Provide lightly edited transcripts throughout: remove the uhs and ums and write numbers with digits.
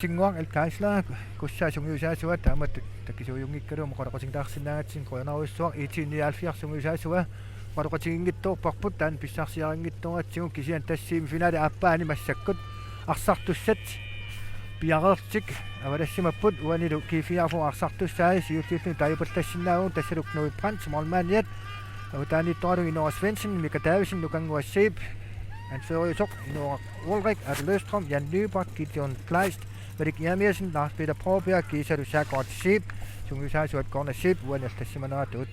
Singwang el kaisla kussa sungyusa suwa tamat takisuyungik kero maqaraqasing taqsinnaatsin qoyanauissuaq iitiinni alfiarsungyusaasuwa qaraqasingitto parputan pissarsiaringittongatsigu kisian tassiim finale appaani massakkut arsartussat piaqertik avalassimapput uanilu kiifiarfu arsartussaai siulliullu taayupaltassinnaagum tassaluknui prans morlmaaniat avataanittoralu Inora Svendsen mikataavisin nukanguassiip anføriusoq Inora Ulrik Adeløstrøm Jan Nybak Gideon Kleist Merik Jeremiasen, Lars Peter Pråbjerg, Gisa Lusakort Sip, Sungyusaasuat Korna Sip, uaneltassimanaatut.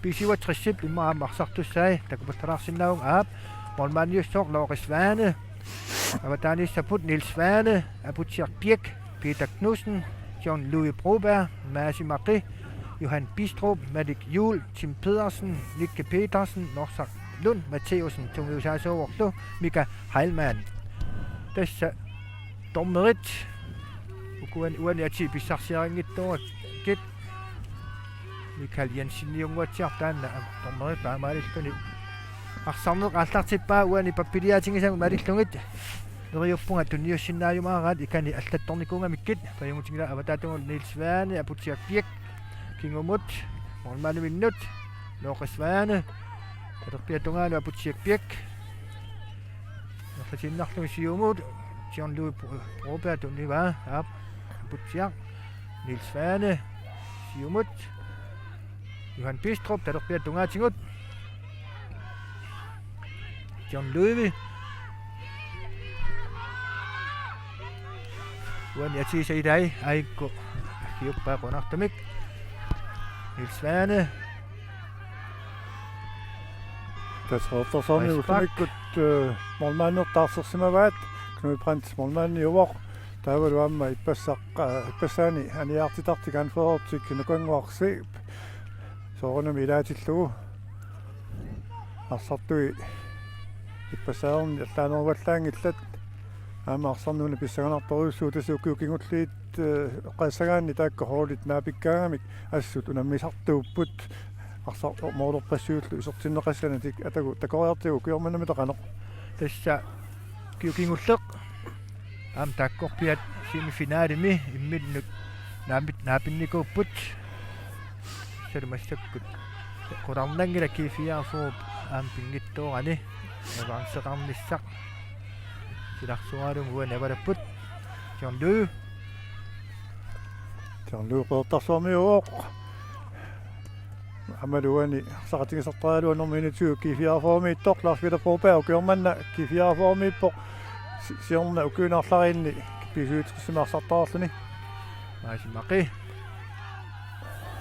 P67 Sip, Imma Marsartussai, Takupatararsinnaung Aap, Molmanjussoq, Lore Svane, Avatani Saput, Niels Svane, Abutjak Birk, Peter Knudsen, John Louis Broberg, Masi Maki, Johan Bistrup, Merik Juhl, Tim Pedersen, Nikke Petersen, Norsak Lund, Matheusen, Sungyusaasuorlu, Mika Heilmann. Tässä dommerit uan yati pissarsiaringittuat kit Mikael Jensen junguatsiartaanna dommerit paamaalilluni arsarneq аллартиппаа уани паппилиатингисагу малиллугит нериуппунга тунниуссиннааюмаараат икани аллатторникунгамиккит паюнгутингила аватаатунгул Niels Svane Abutjak Birk Kingumut Morlmaanivinnut Lore Svane татерпиатунгаану Abutjak Birk нерлатиннарлуги сиумут John Louis Broberg tunniva aap Abutjak Niels Svane siumut Johan Bistrup taterpiatungaatigut John Louis uan yati saidai aikko kiuppaa qonartamik Niels Svane tasrortorsorni ullumikkut morlmaannertaarsersimavaat Knud Prins Morlmaani uvoq taavalu amma ipassaani aniartitartik anforortik nukanguarsiip soorunami ilaatillugu arsartui ippassaarum allaanervallaangillat aama arsarnuuna pissaganartoruussuu tasuukkiukingulliit qassagaanni taakka hoolit naapikkaangamik assut unammisartuupput arsar moortorpassiullu isortinneqassanatik atagu takoriartigu kiormanami taqanoq tässä kiukingulleq am takkorpiat semifinaalimi imminnut naapinnikууpput salmastakkut qurarnangila kiifiaarfuup am pingittoorani avaanseqarnissaq silarsuaralum uan avalapput John Louis qeertarsuarmi uoq amaluani saqatigisartaalu anorminitu kiifiaarfuumi ittoq Lars Peter Pråbjerg kiormanna kiifiaarfuumiippoq siorna ukuunarlarinni pisuutissimarsartaarluni Masi Maki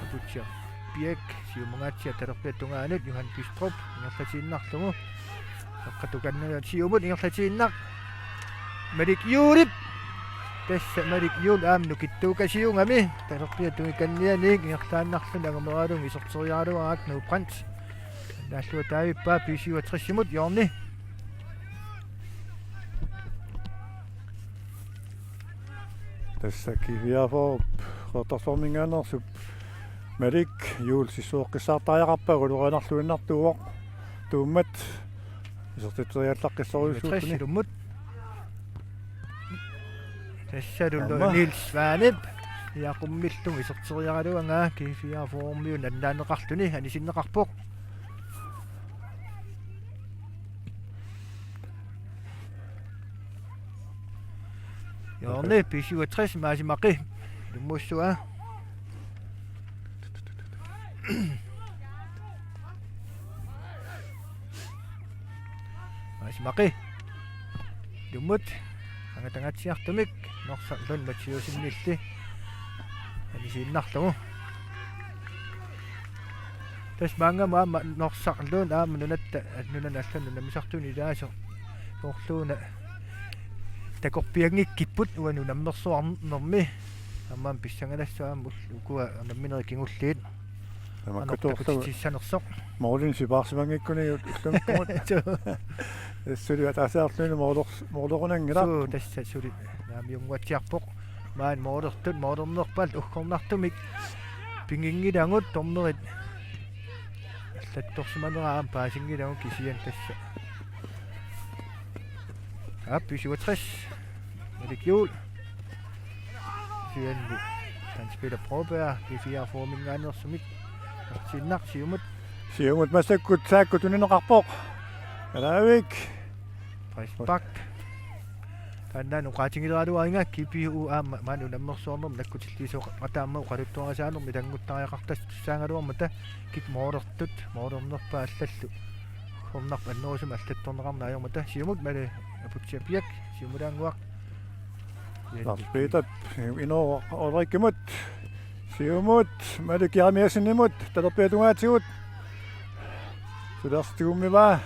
Abutjak Birk siumungaatsia talerpiattungaanut Johan Bistrup ingerlatiinnarlugu saqqatukannaga siumut ingerlatiinnaq Merik Juhl tässä Merik Juhl aamnukittuukasiungami talerpiattungikannianik ingertaannarlun angameraalung isorteriaaluaraak Knud Prins naallua taavippaa P67 Jorni tässä kiifiaarfuup qeertarsuarmingaanersup Merik Juhl sissuoqqissaartaajaqarpagu luqanarluinnartuuvoq tuummat isortiteriallaqqissoruissuuttuni lummut tässä tullu Niels Svane yaqummillung isorteriaaluanga kiifiaarfuormiun annaaneqarluni anisinneqarpoq Jorni P67 Masi Maki lummussua Masi Maki lummut angatangatsiartumik norsarlun matsiusinnilli anisiinnarlugu tas maangama norsarlun aamununatta annunan allan namisartuni ilaaso orluuna takorpiangikkiput uanu nammersuarnermi amman pissangalassuaam ukua namminerikingulliit amakkatorlu moolin sipaarsimangikkuni ullumkumut suli atasaarluni moorlorunangila suu tassa suli naamiunguatsiarpoq maan moorlernerpal ukkornartumik pingingilangut tornerit allattorsimaneraam paasingilangut kisian tassa P67 Merik Juhl Syönli. Han spiller Broberg. G4 mingaannersumik. Sinnak siumut. Siumut masakkut saakkut uninaqarpoq. Alavik. Frisbak. Tannan uqaatingileraluaringa KPU man unammersuarnum nakkutilliisuq qataamma uqaluttuarasaanerm itanguttariaqartas tussaangaluarmata kik moorertut moorernerpa allallu hornarp annerusum allattorneqarna ajormata siumut male aputsapiak siumulaanguaq Peter inoo orikimut. Siumut male kiamiasinimut talerpiatungaatigut. Sulerstuummiva.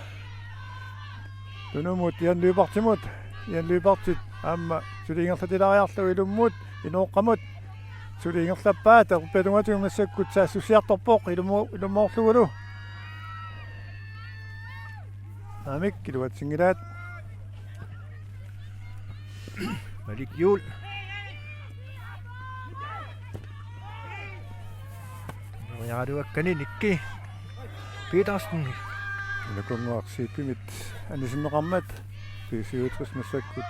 Tunumut ianlyupartimut. Ianlyupartit amma suliingerlatilariarlu ilummut inooqqamut. Suliingerlappaa talerpiatungaatigut massakkut saassusiartorpoq ilummoorlugulu. Amik kiluatsingilaat. Malik Jul. Yaraduakkani Nikki Petersen. Nakunguarsiipimit anisinneqarmat piisiutris massakkut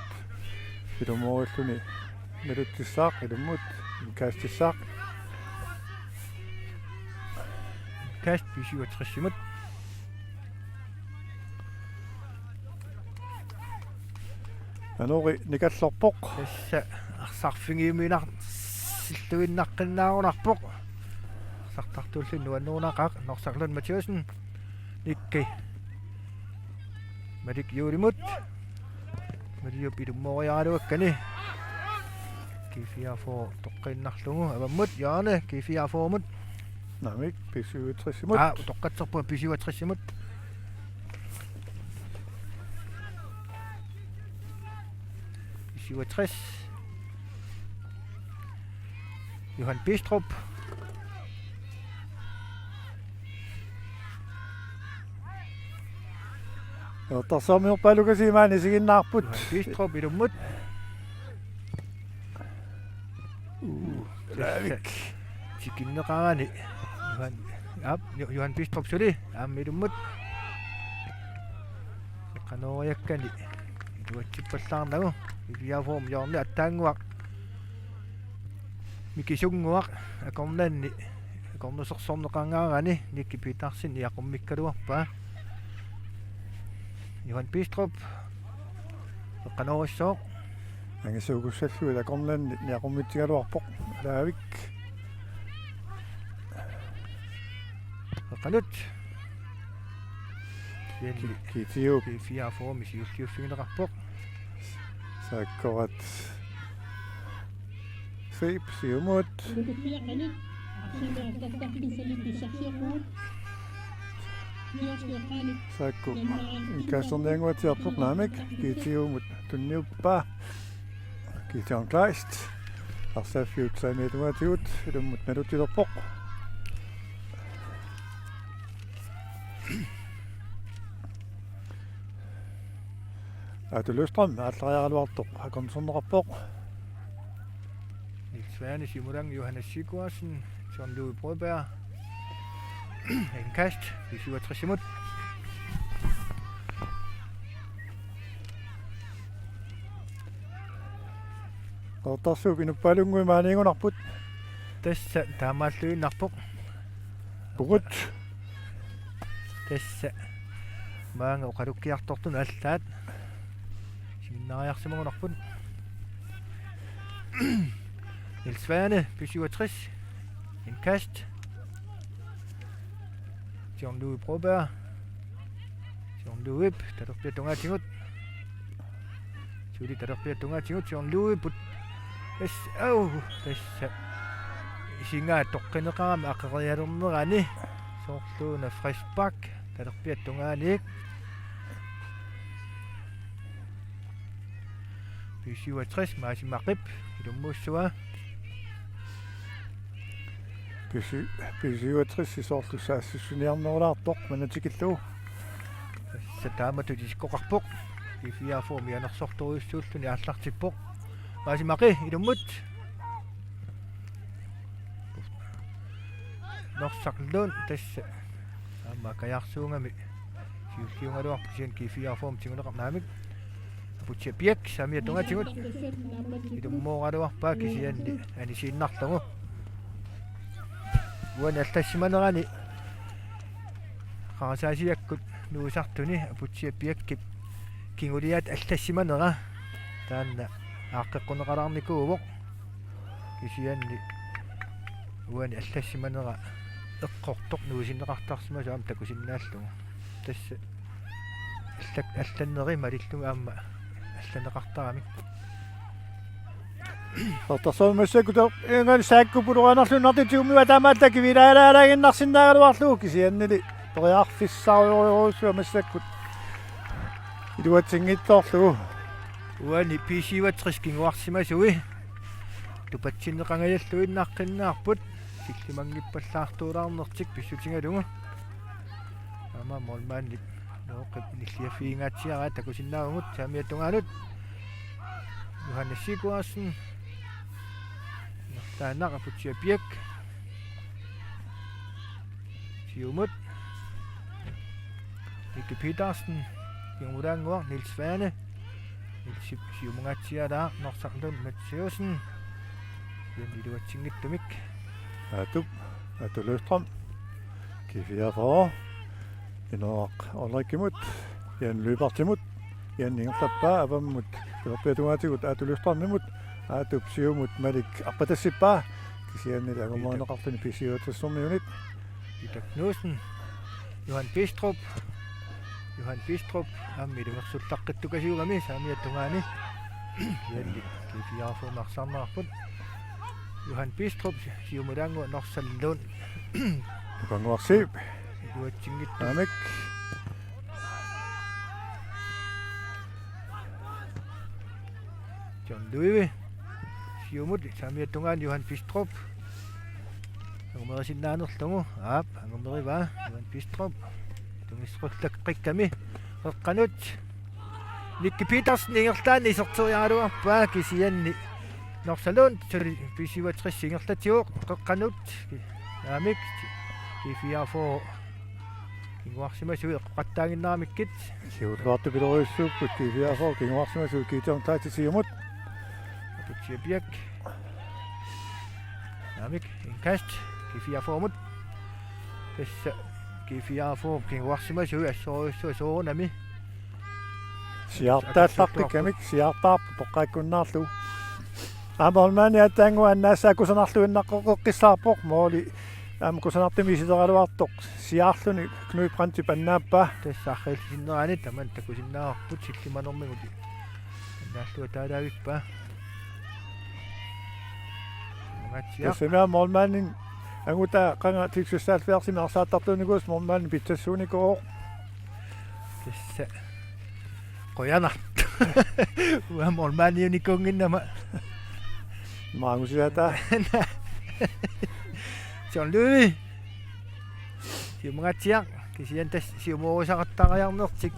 ilummoorilluni naluttissaaq ilummut kaastissaaq Kast pisiuatrissimut. anori nikallorpoq Tassa arsarfingiiminar silluinnaqqinnaarunarpoq. Sartartullin nuannuunaqaq norsarlun Mathiusen Nikki. Malik Julimut. Maliup ilummooriaraluakkani. G4 toqqinnarlugu avammut Jaane G4 mut. namik piisiutrissimut Toqqatserpua pisiuatrissimut. Pisiuatris. Johan Bistrup. Tarsaamiorpaalukasiimaani siginnaarput Johan Bistrup ilummut. Lavik. Sikinneqarani. Johan Bistrup suli ilummut. Qanooriakkani. Iluatsippallaarnagu. Iviaform Jorne attaanguaq. Mikisunguaq akornanni. Akornusersorneqangaarani Nikki Petersen iaqommikkaluarpa. Johan Bistrup. Qanorissoq. Angisuugussalluu akornanni niaqummitsigaluarpoq Lavik. Qalut. Kiitiup G4 misiulliuffigineqarpoq. saakkorat siip siumut saakku inkaasternianguatiarpoq naamik kiitiumut tunniuppaa kiitiarn klaist arsaffiut saamiatugaatigut ilummut nalutilerpoq Atulustram allariaraluartoq akonserneqarpoq Svane Simulang Johannes Sigursen John Louis Broberg Kast 67 imod Qortarsuup inuppaalungui maaniingunarput Tassa taamaalluinnarpoq pugut Tassa maanga oqalukkiartortun allaat Sinnariarsimagunarput Niels Svane 67 en kast John Louis Broberg John Louis talerpiat tungatingut Suli talerpiat tungatingut John Louis put tassa isingaa toqqinneqarama aqerialurnerani soorluuna Frisbak talerpiat tungaaniik P67 maasimaqip ilummuussua P67 isoorlussaassuniarnerulaartoq manatikilluu Sataamatu tiskoqarpoq P4 mianersortoruissuulluni aallartippoq maasimaqi ilummut norsaqluun tassa aama kajarsuungami siulliungaluarpu sian P4 tinguneqarnaamik aputsia piak samia tunga tingut idummo qaluarpa kisianni anisiinnarlugu uan alltassimanerani qarasaasiakkut nuusartuni aputsia piakkip kinguliat alltassimanera taanna aaqqeqquneqalarnikuuvoq kisianni uani alltassimanera eqqortoq nuusinneqartarsima saam takusinnaallungu tassa алланнери малиллунга аама алланеқартарамик ортасоомассакута инган сааккупулуанарлуннарти тиуммива таамааллаки вилаалаалагиннарсиннаагалуарлугу кисианнили ториарфиссааруйоруусуа массаккут илуатсингитсоорлугу уани писиватрис кингуарсимасуи тупатсиннеқангаяллуиннааққиннаарпут силлимангиппаллаартуулаарнертик писсутингалугу ама молмаанни noqip nilliafiingaatiara takusinnaarugut saamiattungaanut Johannes taanaq aputsiapiak siumut Nikke Petersen kingudaanguar Niels Svane Niels siumungaatialaa norsarlun Matseusen yanniluatsingittumik atulustrom kifiafor Inoaq orlakkimut yan lypartimut yan ingertappaa avammut perpetuaatigut aatulustarnimut aatupsiumut malik aqqatassippaa kisiannil agumaaneqartuni pisiuatassormiunit Itaknuusen Johan Bistrup ammilumersullaqqittukasiugami saamiattungaani yanni kifiarfuumarsarnaarput Johan Bistrup siumudaangu norsalluun kanguarsiip Luatsingit Amik John Louis siumut saamiattungaan Johan Bistrup angumerisinnaanерlungu aap angumeriva Johan Bistrup tungisrullaqqikkami eqqanut Nikke Petersen ingerlaani iserteriaaluarpaa kisianni norsalun tuli pisivatrissiingerlatiuq eqqanut Amik kifiarfoo kinguarsimasui eqqattaanginnaamikkit siulluartu pileruissuupput kifiafor kinguarsimasuu kiitiortaatisiumut aputsiapiak Amik inkast kifiarfoomut tassa kifiarfoo kinguarsimasui assoruissua soorunami siartaallaqtikkamik siartaarpu poqqaakkunnaarlu aamolmaani ataangu annaassaakkusanarluinnaqqoqqissаарpoq mooli kusанартими ситералуартоқ сиаарлуни кнуипранти паннааппа тассааррилсиннерани таман такусиннаарпут силлиманормигути аннааллуа таалаагиппа магатсиа тасмаа молмаанин ангута qanga тиксуссаалфиарсими арсааттартуникуус молмаанин питсассууникоо тасса qoyanart уа молмааниуникунгиннама маангусиата John Louis siumungaatiaq kisiantas siumuusaqattaqajarnertik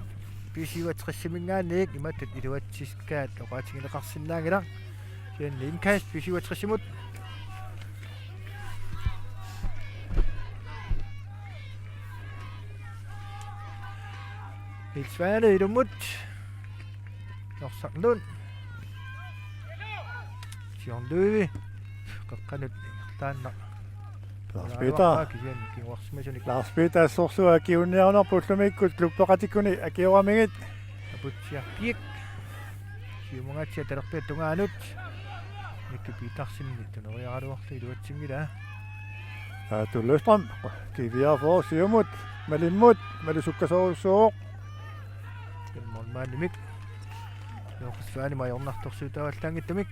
pisiuatrissimingaanniik imatut iluatsiskaat oqaatigileqarsinnaangila sianni inkast pisiuatrissimut Ilsvaane ilumut norsarlun John Louis qaqqanut taanna Lars Peter sorsua kiunniarnerpullumikkut kluppeqatikkuni akiuramigit aputsia siumungaatsia talerpiattungaanut Nikke Petersenni tuneriaaluarlu iluatsingila aatullustram kifiarfor siumut malimmut malusukkasorussooq molmaanimik noqisfaani majornartorsuutaavallaangittamik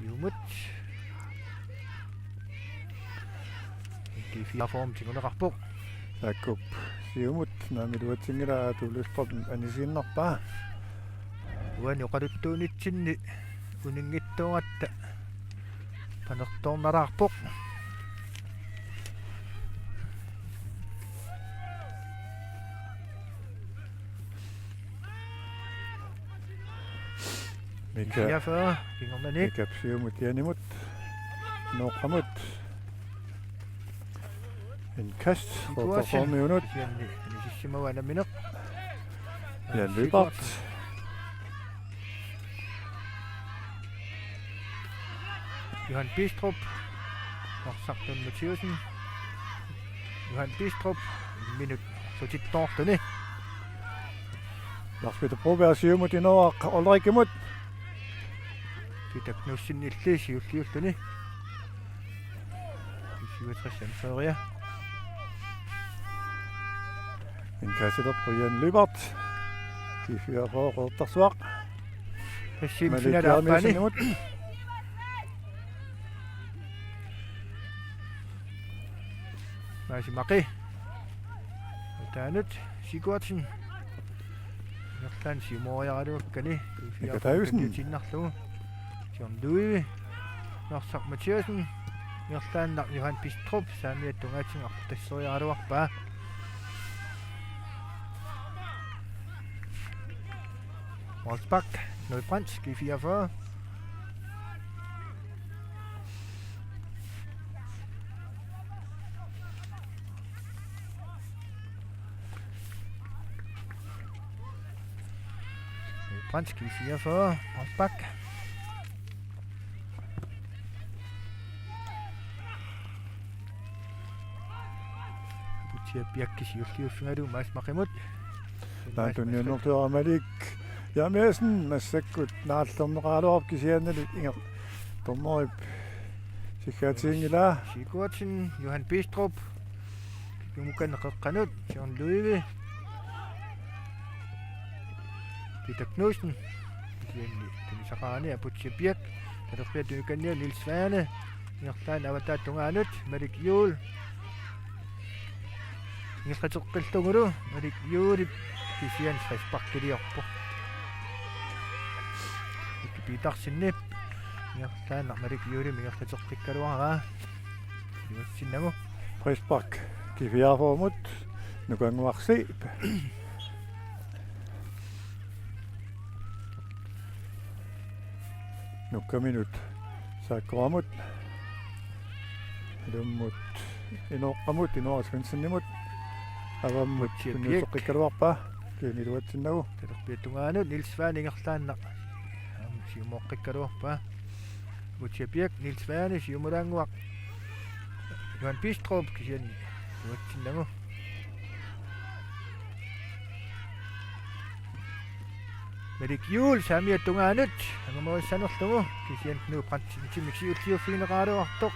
Jumut kifiarform tinguneqarpoq akkup siumut naamiluatsingila aatullustram anisiinnerpaa uani oqaluttuunitsinni uningittuungatta panertornalaarpoq kifiarfaa kingornanik mikapsiumut yanimut noqqamut Indkast, Situationen. 45 minutter. Kisian nisisimawana minaq. Jan Løbert. Johan Bistrup. Norsartun Mathiusen. Johan Bistrup. Minut sutittortuni. Lars-Peter Broberg siumut inoaq Ulrikimut. Kitaknussinilli siulliulluni. 67 Frederia. Indkastet på Jan Løbert. De 44 Røddersvaq. Simsinat Arpani. Masimaki. Taanut Sigurdsson. Nerlan simoriaraluukkani. Mika Davidsen. Tinnarlugu. John Louis. Norsaq Mathiusen. Nerlan Johan Bistrup saamiattungaatsin artassoriaraluarpaa. Wolfsbak, Nødbrands, G44. Nødbrands, G44, Wolfsbak. Butia Bjerkis, Julius Mads Makimut. Naantunniunertuara Malik. Jamesen massakkut naallorneqaaluarp kisiannali inger tornerip sikkaatiingila Sigurdsson, Johan Bistrup. Kimukan qeqqanut, John Louis. Peter Knudsen. Tinisaqaani Aputsi Birk. Taderpia tuikannia Niels Svane. Ngertaan avataattungaanut Malik Juul. Ngerqateqqillungulu Malik Juul kisian stressparkiliorpo. Pitarsinnip. Ngertaan Malik Juul mingerqateqqikkaluaraa. Juutsinnagu. Frisbak kifiarformut nukanguarsiip nukkaminut saakkoramut lummut inoqqamut inoasvinsinnimut avammut kunnusoqqikkaluarpa kiimiluatsinnagu Taderpiattungaanut Niels Svane ingerlaannaq. Siumoqqikkaluarpa. Utsiapiak Niels Svane siumulaanguaq. Johan Bistrup kisian juutsinnagu. Malik Juul saamiattungaanut angamoissanerlugu kisian nuuqratsimmiksiulliuffiineqaaluartoq.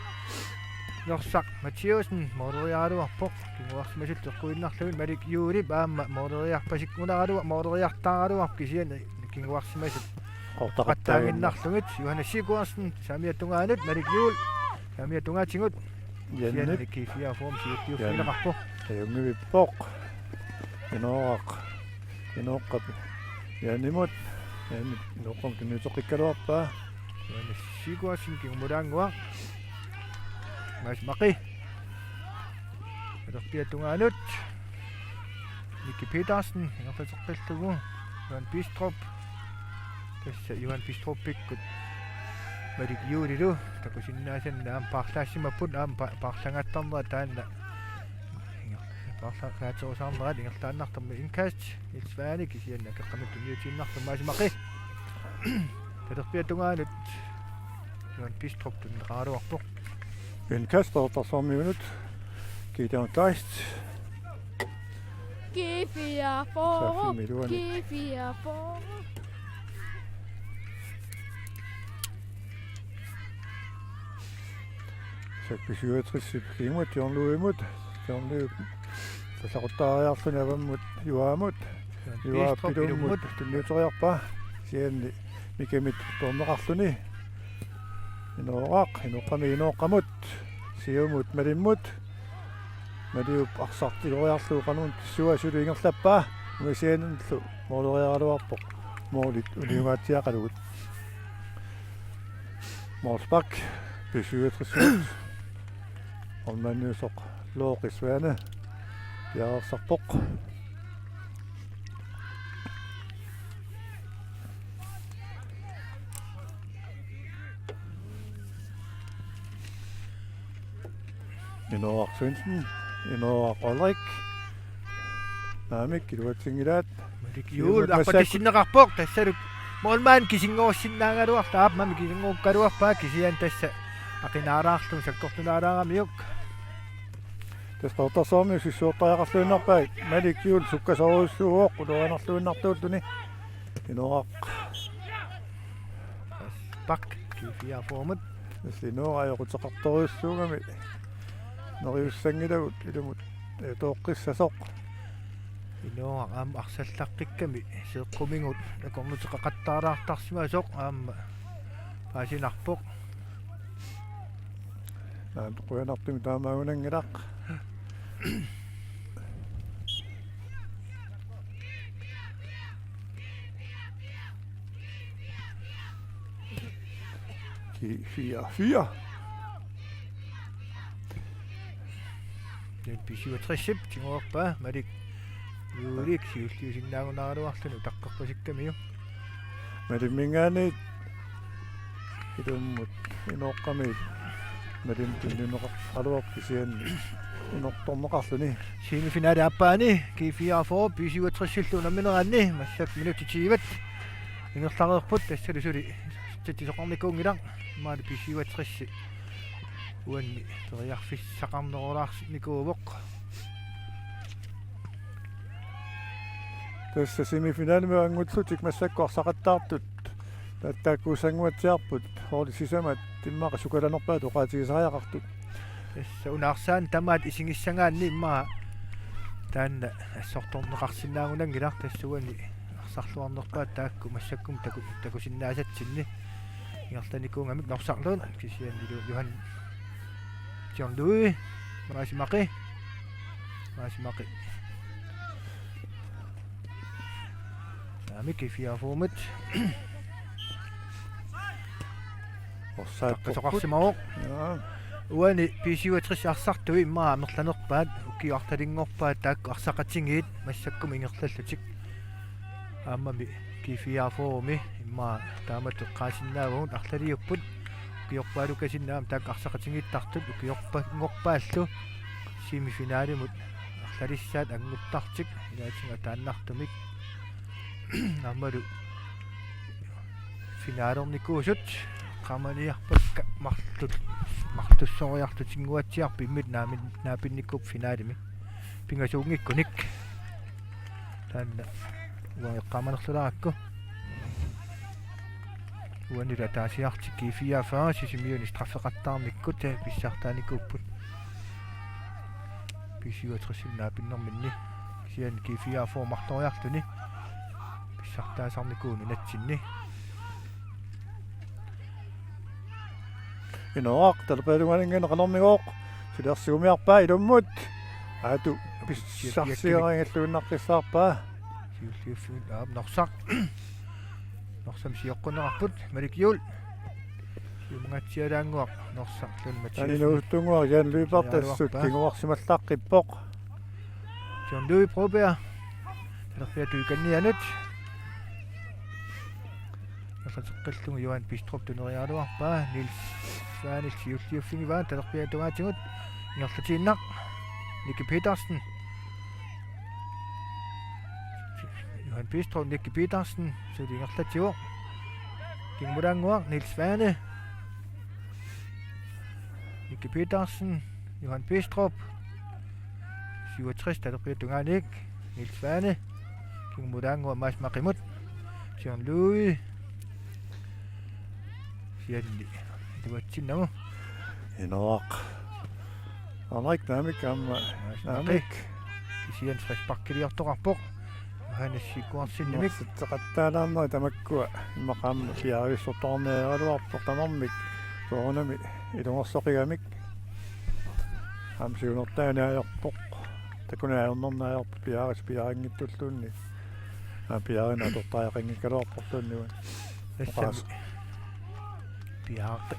Norsaq Mathiusen moderiaaluarpoq kinguarsimasut teqquinnarlugun Malik Juulip aamma moderiarpasikkunaraaluga moderiartaaraaluarp kisian kinguarsimasut qattaanginnarlugit Johannes Sigurdsson saamiattungaanut Malik Juul saamiattungaatsingut Jannip kiifia form siulliuffiineqarpoq ayungivippoq inoaq inoqqap Jannimut Jannip inoqqam kunnusoqqikkaluarpa Johannes Sigurdsson kingumulaanguaq Mads Maki. Taderpiattungaanut Miki Petersen ingertateqqillugu Johan Bistrup. Tassa Johan Bistrup pikkut Malik Juulilu takusinnaasan aam parlaassimapput aam parlangattarnera taanna parlaaqaaterusaarnerat ingertaannartarma inkast Ilsvaani kisianna keqqamut tunniutiinnartum Mads Maki. Taderpiattungaanut Johan Bistrup tunneqaaluarpoq. Indkast 45 minut Gideon Geist G4 Sofie Miluani. G4 for Sakpi 67 imut John Louis imut John Louis tasaqutariarluni avammut juaamut juaappilumut tunniuteriarpa sianni mikimit torneqarluni inoqqami inoqqamut siumut malimmut maliup arsartiloriarluu qanuun tissuasulu ingerlappaa misianullu mooleriaraluarpoq moolit uniumaatiaqalugut Wolfsbak pisuutrissut ormannuusoq looqisvaana piaarsarpoq Inoaq Svendsen Inoaqolrik. Naamik kiluatsingiraat. Madik yul aquatissinneqarpoq tassaluk moolmaan kisingorsinnaangaluar taapmami kisingorkaluarpaa kisian tassa aqinaaraarlum sakkortunaaraaramiuk Tasqortarsoormi sissuortariaqarluunarpaik malik yuul sukkasoruissuuoq uluanarluunnartuulluni inoaq pak kifiaformut Sinoqajoqutseqartoriussuugami noriussangilagut ilumut tooqqissasoq inoaq aam arsallaqqikkami seeqqumingut akornuteqaqattaaraartarsimaa soq aamma paasinarpoq quyanartumi taamaagunangilaq Fia. den pisiuatrissip tingoorpaa malik yuulik siulliusinnaagunaaruarlunu taqqerpasikkamiu Malimmingaani ilumut inoqqami malim tunnuneqaluarpisianni unortorneqarluni semifinale appaani kifiafor pisiuatrissillu nammineraanni massak minutitiivat ingerlareerput tassalusuli tatisoqarnikuungilaq maali pisiuatrissi uanni teriarfissaqarnerulaarnikuuvoq Tässä semifinaalimi angutsutik massakkoarsaqattaartut tattaakkuusanguatsiarput hooli sisamat timmaqa sukalanerpaa toqaatigisariaqartut tassa unaarsaan tamaat isingissangaanni immaa taanna assortorneqarsinnaagunangilaq tassuani arsarluarnerpaa taakku massakkum takusinnaasatsinni ingertanikuungamik norsarluun kisiannilu Johan John Louis Marasimaqi Amik fiaformut orsaaqsoqarsimaoq uani pisiuatris arsartui immaa amerlanerpaat ukiartalingorpaat taakku arsaqatingiit massakkum ingerlallutik aammami kifiaformi immaa taamat qaasinnaaguun arlaliupput ukiorpaalukasinnnaam taakku arsaqatingiittartut ukiorpangorpaallu semifinaalimut arlalissaat anguttartik ilaatinga taannartumik Namaru finaalornikuusut qamaniarpakka martussoriartutinguatsiarpi immit naapinnikkup finaalimi pingasuungikkunik taanna uaeqqamanerlularakku uanila taasiartik kifiafaa sisimiuni straffeqattaarmikkut pissartaanikkuupput pisiuatrissil naapinnerminni sian kifiafoo martoriartuni sartaasarnikuunu natsinni inoaq talpaaluganingeneqanermigooq silersiumiarpaa ilummut aatu pissarsieraingalluunnaqqissaarpaa siulliuffimut aap norsaq norsam siоққунерарпут маликиул юмгаtsialaanguaq norsarlun matsi таниnuuttunguar Jan Lübert тассут кигуарсималлааққиппоқ John Louis Probert талерпиату каннианут Qallungu Johan Bistrup tuneriaaluarpaa Nils Svanil siulliuffingivaa talerpiatugaatigut ingerlatiinnaq Nicky Petersen Johan Bistrup Nicky Petersen suli ingerlatigu kingmuranguaq Nils Svane Nicky Petersen Johan Bistrup 67 talerpiatugaanik Nils Svane kingmuranguaq Mads Maqimut John Louis sianni tuatsinnamu inoaq anaik naamik amma naamik kisian stresspakkiliortoqarpoq hanassikkuarsinnimik teqattaalaarneri tamakkua immaqaamma piarissortorneeraluarpoq tamarmik soorunami ilungersoqigamik amsiunertaanaajorpoq takunaaernernaajorpu piaringittulluunni piarina tortaajaqanngikkaluarportuunniuan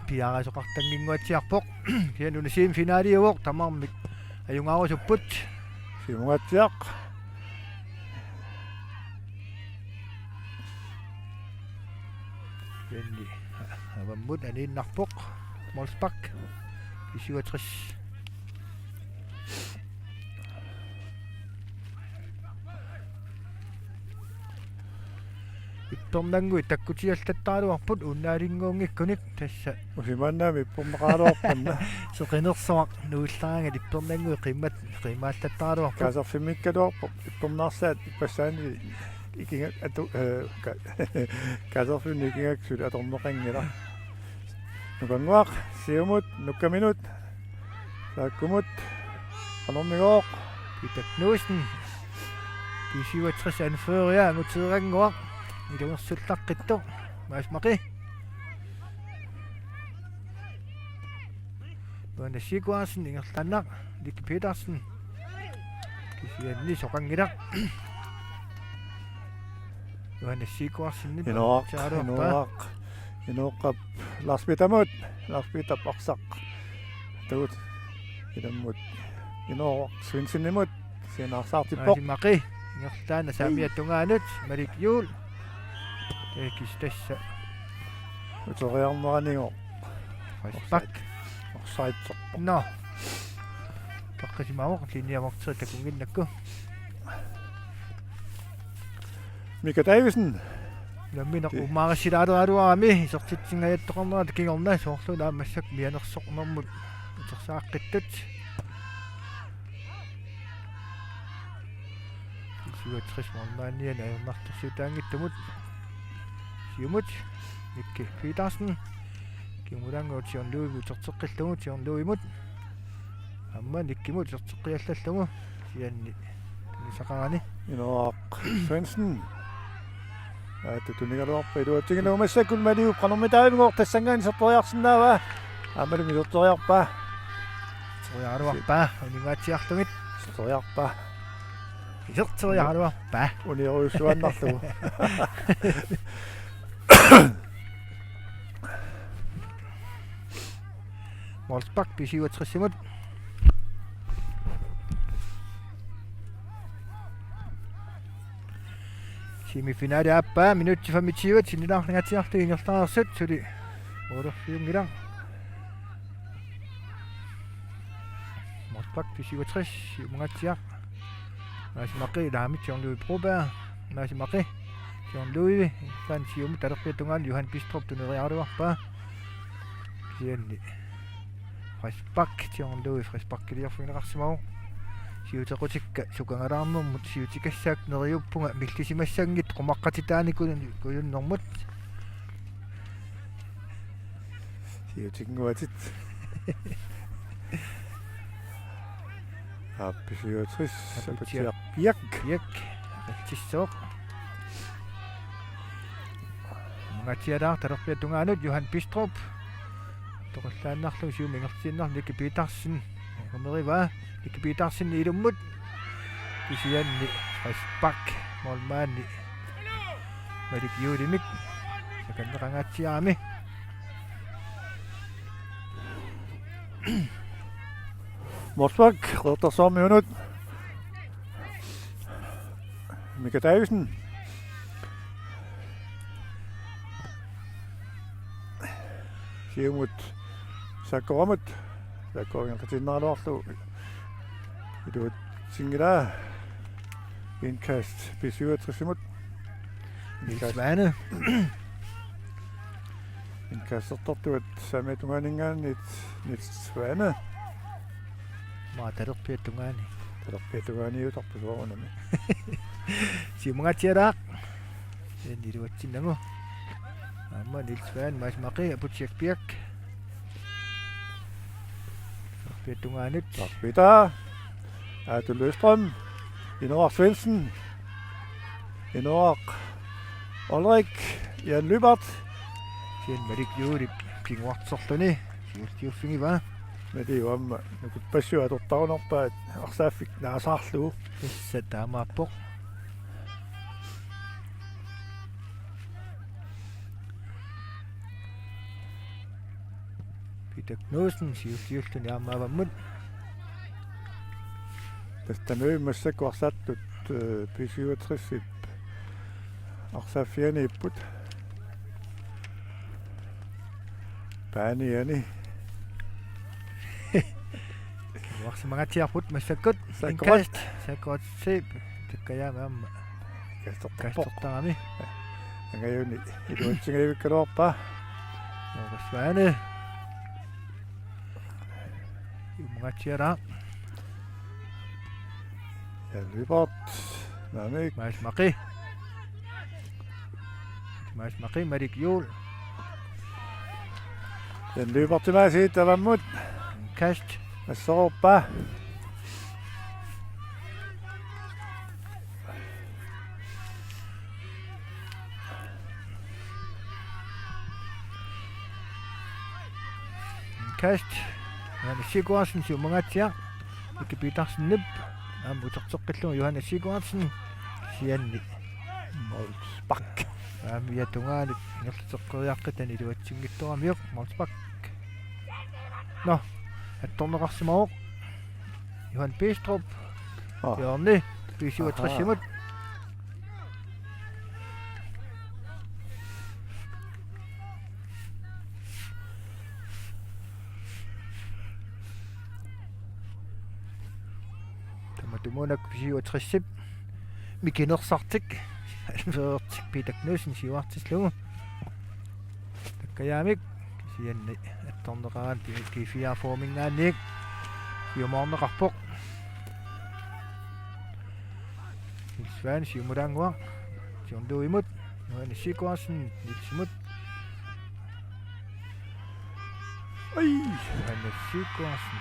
piarasoqartanginguatsiarpoq kianuni semifinaliuoq tamarmik ajungaarusupput simungatsiaq kianni avammut aniinnarpoq Molsbak 67 iptornangui takkutialltattaaluarput unnaalinguungikkunik tassa usimannaami ippornaqaaluarpanna soqinersoaq nuullaanga iptornangui qimmaallattaaluarput kaserfimikkaluarput ippornaarsaat ipassaani ikinga atu kaserfimni ikingaksut atorneqangila nukanguaq siumut nukkaminut saakkumut anornigooq pitaknuussen kisiuatris anføria angutiranguaq ilungersullaqqitto maasmaqi nuanna sikuarsin ingerlannaq Nicky Petersen kisianni soqangilaq nuanna sikuarsinni inuoqqap Lars-Peter Parsaq tagut ilammut inuoq Svenssonimut sianaarsaartippoq maasmaqi ingerlaana saamiattungaanut Malik Juul kistassa utoriarneranigo Raspak orsaitsorpo no taqqisimaavoq linniamorteri takunginnakku Mika Davisen lammineq ummaarassilaalualuarami isortitsingajattоqornera kingorna soorlulaa massak mianersoqnermut utersaaqqittut kisiuatris mornaannian ajornartorsuutaangittumut siumut Nicky Petersen kimulangu tionluigu uterteqqillugu tionluimut amma nikkimut uterteqqiallallugu sianni tunisaqarani inuaq Svensson tutunigaluarpa iluatigiluumassakul maliu qanormitaavigoq tassangaan sertoriarsinnaava amalumi sertoriarpa toriaruarpaa unigaatiarlugit sertoriarpa isertoriaruarpaa uniruissuannarlugu Molsbak pisiuatrissimut semifinale appaa minuutti 25 sinnilaarnagatiartu ingertaarsut suli ulerfiungilang Molsbak pisiuatris siumangatiaq nasimaqi laamit tionlui proba nasimaqi tionlui kan siumut alerpiatungaan Johan Bistrup tuneriaruarpaa sianni Raspak tionlui Raspakkiliarfugineqarsimau siutequtikka sukangalaarnermut siutikassaak neriuppunga millisimassangit qumaqqatitaanikun kuyunnermut siutinguatit appisiuatris sapatiarpiak yak aqitsissoq mangatialaar talerpiatungaanut Johan Bistrup toqallaannarlu siumingertiinnar Nicky Petersen qameriva Nicky Petersen ilummut kisianni Raspak molmaanni Malik Juulimik sakanneqangaatiarami Morsbak qertarsoormiunut Mika Davisen siumut sakkoramut sakkoringertatinnaruarlu iluut singilaa indkast pisiuatrissimut Svane indkastertortuat sametunganingaan nit Svane maa talerpiatungaani talerpiatungaaniutarpisuarunami siumangatialaaq iluatsinnagu amma Nils Svane maasmaqi aputiakpiak piatungaanut Lars-Peter Atu Løstrøm inuaq Svensson inuaq Ulrik Jan Lybert sian Malik Juuli pinguartsorluni siultiuffingiva Mediuamma nukut passuatortarunerpaat arsaaffik naasaarlugu issa taamaappoq Peter Knudsen siultiulluni aamaavammut tastanøimassakuarsattut pisiuatrissip arsaaffianiipput paaniani Waqsimangatiarput massakkut Sakkurat. sakkurat siip takkayaama amma kastortarpoq kastortarami Ngayuni iluatsingaivikkaluarpa Noorusvaane Imungatsiara Jalviport Namik Maasmaqi Marik Juul Jalviportimaasiit avammut Kast Massoruppa Kast Johannes Sigurdsen Siumungatsia Ikipitarsen Nib Uterteqqillu Johannes Sigurdsen Sianni Molsbak Miatungaanit ngerteqqeriaqqitani iluatsingittoramiuq Molsbak No attorneqarsimauq Johan Pestrup Jørni 67 Tumunak 67 Mikinersartik alvertik Peter Knudsen siuartislugu takkajaamik sianni attorneqaraan G4 formingaanniik siumaarneqarpoq Svan siumulaanguaq siorluimut Johannes Sigurdsen nitsimut Johannes Sigurdsen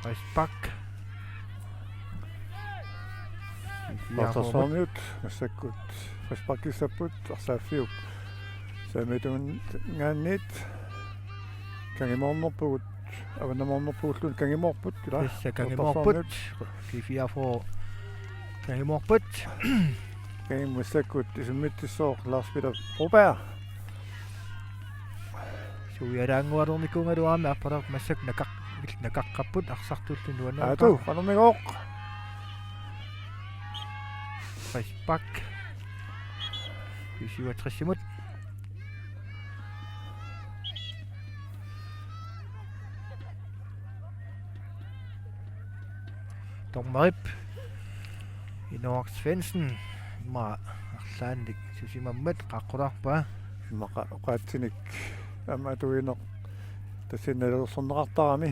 Rasbak Artasarmiut massakkut Rasbakissapput arsaafiuk Samitun ngaannit kangimornerpugut avanamornerpuullun kangimorput kila Issa kangimorput G4 for kangimorput kangimussakkut isummittissoor Lars Peter Broberg Suiaraanguarornikungaluaami appalar massak nakaqqapput arsartullun nuanaa atu qanermigoq Rasbak 67 Tormarip Inoak Svendsen ma arlaannik susimammat qaqqularpa maqa qaatsinik amatuineq tassinnalersorneqartarami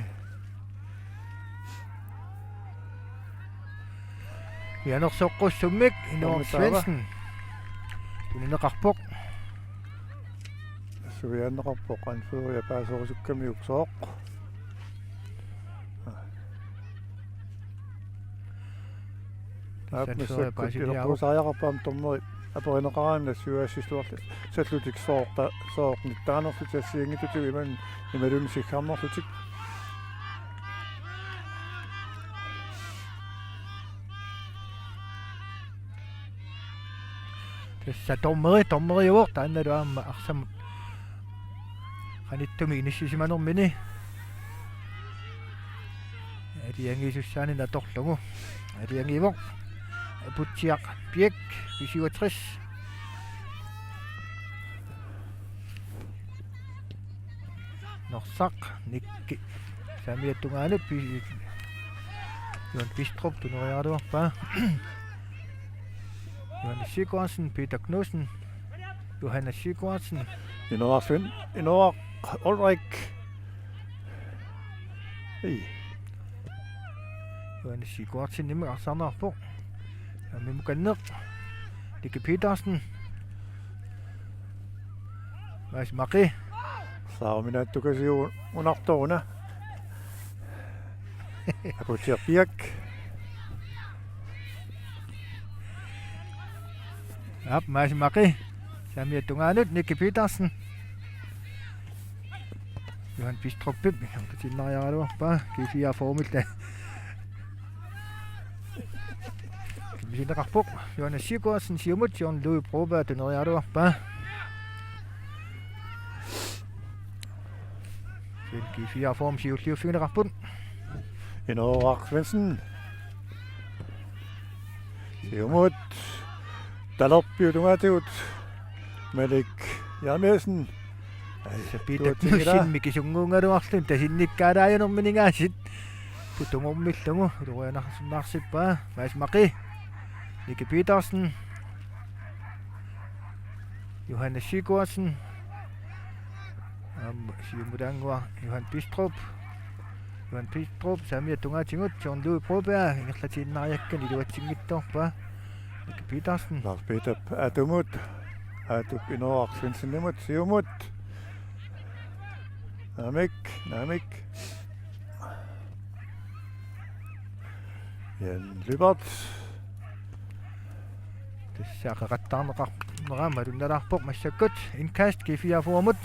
Janorsoqqussummik Inoak Svendsen tulineqarpoq suianneqarpoq anfuuria paasorusukkamiuk sooq apmassakkutilerpusaajaqarpaam tormeri aporineqaraanna suuassistuarlu sallutik sooqta sooqnittaanerlut tassiingitutu iman imalun sikkarnerlutik Tässä tommeri juur taannaluaamma arsamut qanittumi inissisimaanermini aliangisussaani natorlugu aliangivoq putsiaq piek 67 Norsaq nikki samiattungaanut Johan Bistrup tuneriaaluarpa Johannes Sigurdsen Peter Knudsen Johannes Sigurdsen Inoaq Ulrik Johannes Sigurdsen nimme arsarnerpoq Mimmukanneq Dikke Petersen Maasmaqi saaminaattukasiu unartoruna aputiarpiak Maasmaqi samiattungaanut Dikke Petersen Johan Bistrup tilnariaaluarpa G4 formilta Kimisineqarpoq Johannes Sigurdsen siumut Jørn Louis Broberg tuneriaaluarpa G4 form siulliuffigineqarput Inoaq Svendsen siumut talerpiutungaatigut Malik Jarmesen Peter Knudsen mikisunguungaluarlun tasinnikkaalaajunnerminingaasit putungormillugu luuyanarsunnaarsippa Maasmaqi Dikke Petersen Johannes Sigurdsen. Siumudangua Johan Bistrup. Johan Bistrup Samia Tungatingut John Louis Broberg ingerlatinariakkan iluatsingittorpa. Nick Petersen. Lars Peter atumut. Atup inoaq Svensenimut siumut. Namik. Jan Lybert. Tessaqaqattarneqarnerama tunnalarpoq massakut inkast G4-formut.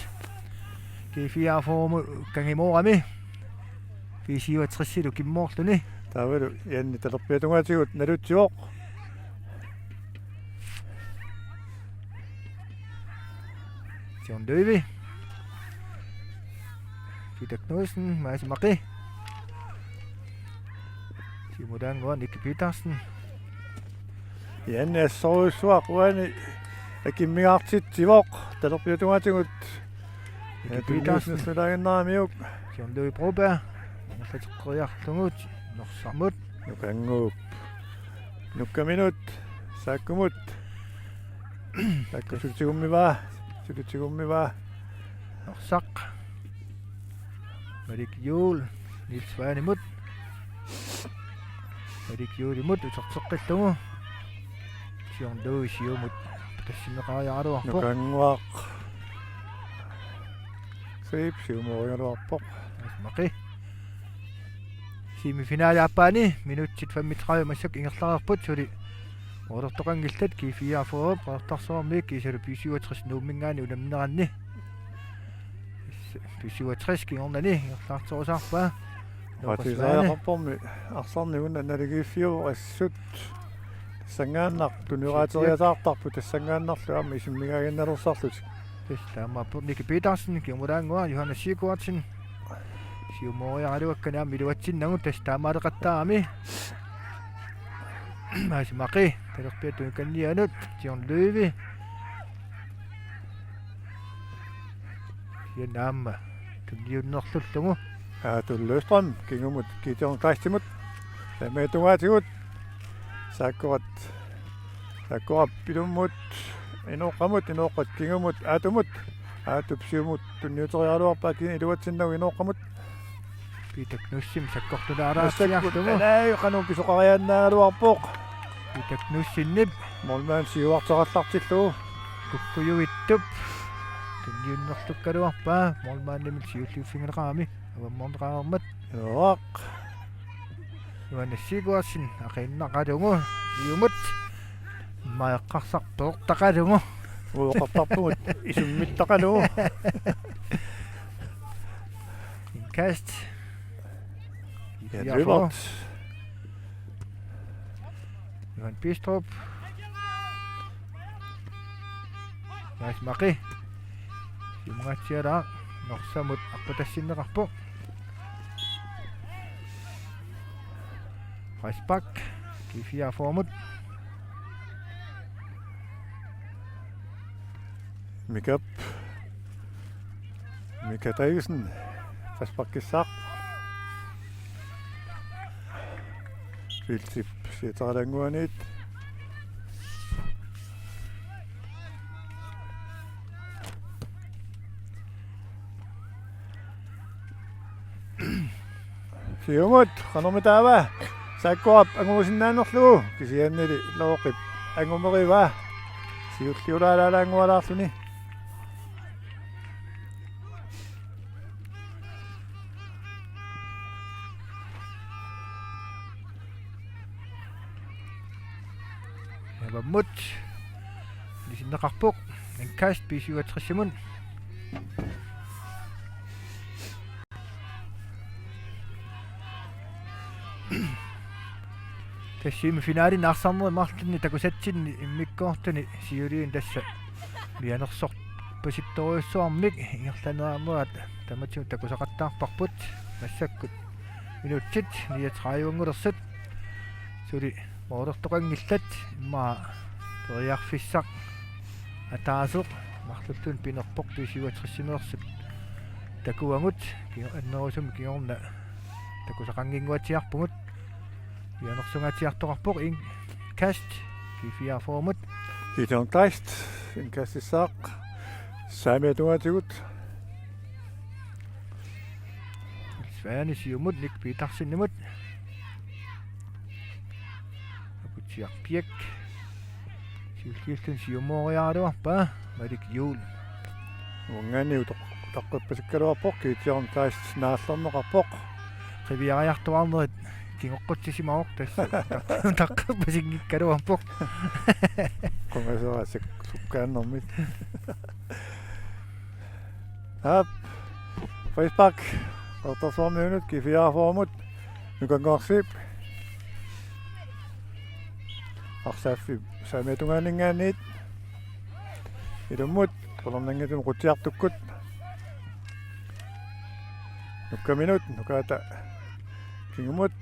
G4-formu kangimorami. Fisiuatrissilu kimmoorluni. Taavalu Janni talerpiatungaatigut nalutsivoq. John Løve. Peter Knudsen, Mads Maki. Simudangua Nick Petersen. Janni assoruissuaq uani akimmigaartitsivoq talerpiatungaatigut. Nick Petersen. Sulaaginaamiuk. John Louis Broberg. Naqatiqqeriarlungut norsamut. Nukanguup. Nukkaminut. Saakkumut. Sulutigummiva. Norsaq. Madik Juul. Nils Vanemut. Madik Juulimut utorteqqillugu. John Louis siumut tassinneqaajaaruarpoq. Nukanguaq. Siip siumorialuarpoq. Maqi. Semifinalaappaani minutsit 35 massuk ingerlararput suli orortoqangillat G4 qartarsormiik kisalu pisiuatris nuummingaani ulammineranni. Pisiuatris kingornani ingerlaartorusarpa. Qatisaaqarpormi arsarnigunna naligiiffiu assut sangaannaq tunuraateriataartarpu tassangaannarlu amma isimmigaagинналерсарлут. Taamappu Nick Petersen kimuraangua Johannes Sigurdsen. Siumoriaraluakkana miluatsinnagu tastaamaaleqattaarami. Mads Maki talerpiatukannianut John Løve. Yanamma tunniunnerlullugu. Tullustrøm kingumut Gideon Christimut. Tameetungaatigut. Saakkorat pilummut inoqqat kingumut aatumut. Aatupsiumut tunniuterialuarpa kin iluatsinnagu inoqqamut. Peter Knudsen sakkortulaaraasiarlugu. Nai qanum pisoqariannaagaluarpoq. Peter Knudsen Molmaan siuarterallartillugu. kuppuyuvittup tunniunnerlukkaluarpa molmaannimil siulliuffingeqaami avammoorneqaarmat. Yoaq. Johannes Sigurdsen aqinnaqalungu iumut maeqqarsarpeortaqalungu. Uoqartarpugut isummittaqalugu. Inkast. Lybert. Johan Bistrup. Mads Maki. Simungatsiara norsamut appatassineqarpu. Rasbak G4-formut. Mika Davidsen. Rasbakkissaq. Filtip siataralanguanit. Siumut qanormitaava saakkuap anguusinnaannerlugu kisiannili looqip angumeriva siulliulaalaalaangualaarluni. Vammut lisinneqarpuq inkast pisiuatrissimun. Tassimi-finaali naarsaarneri marlunni takusatsinni immikkoortuni siuliin tassa mianersor pasittoriussuarmik ingerlanearnerat tamatsigu takusaqattaarparput massakkut minutsit 39 suli moortortoqangillat imma teriarfissaq ataasoq marluttun pinerpoq pisiuatrissineersut takuangut annerusum kiorna takusaqanginguatiarpungut pianersungatiartoqarpoq in kast G4-formut. Gideon Christ. инкассисаақ саамиатугаатигут Svane siumut nik pitarsinimut. Aputiarpiak. Siulkiullun siumoriaruarpa malik juul. унгани таққиппасиккалуарпоқ киитиорн таас нааллернеқарпоқ Qiviariartuarnerit kingoqquttisimauq tassa taqqerpasikkikkaluarpoq. конгасерасик суккааннэрмит ап фейсбак ортасуармиунут кифиаафоормут нукангорсип арсааффи саамиатунгаанингааниит илуммут колорнангатум qutiartukkut нуккаминут нукаата кингумут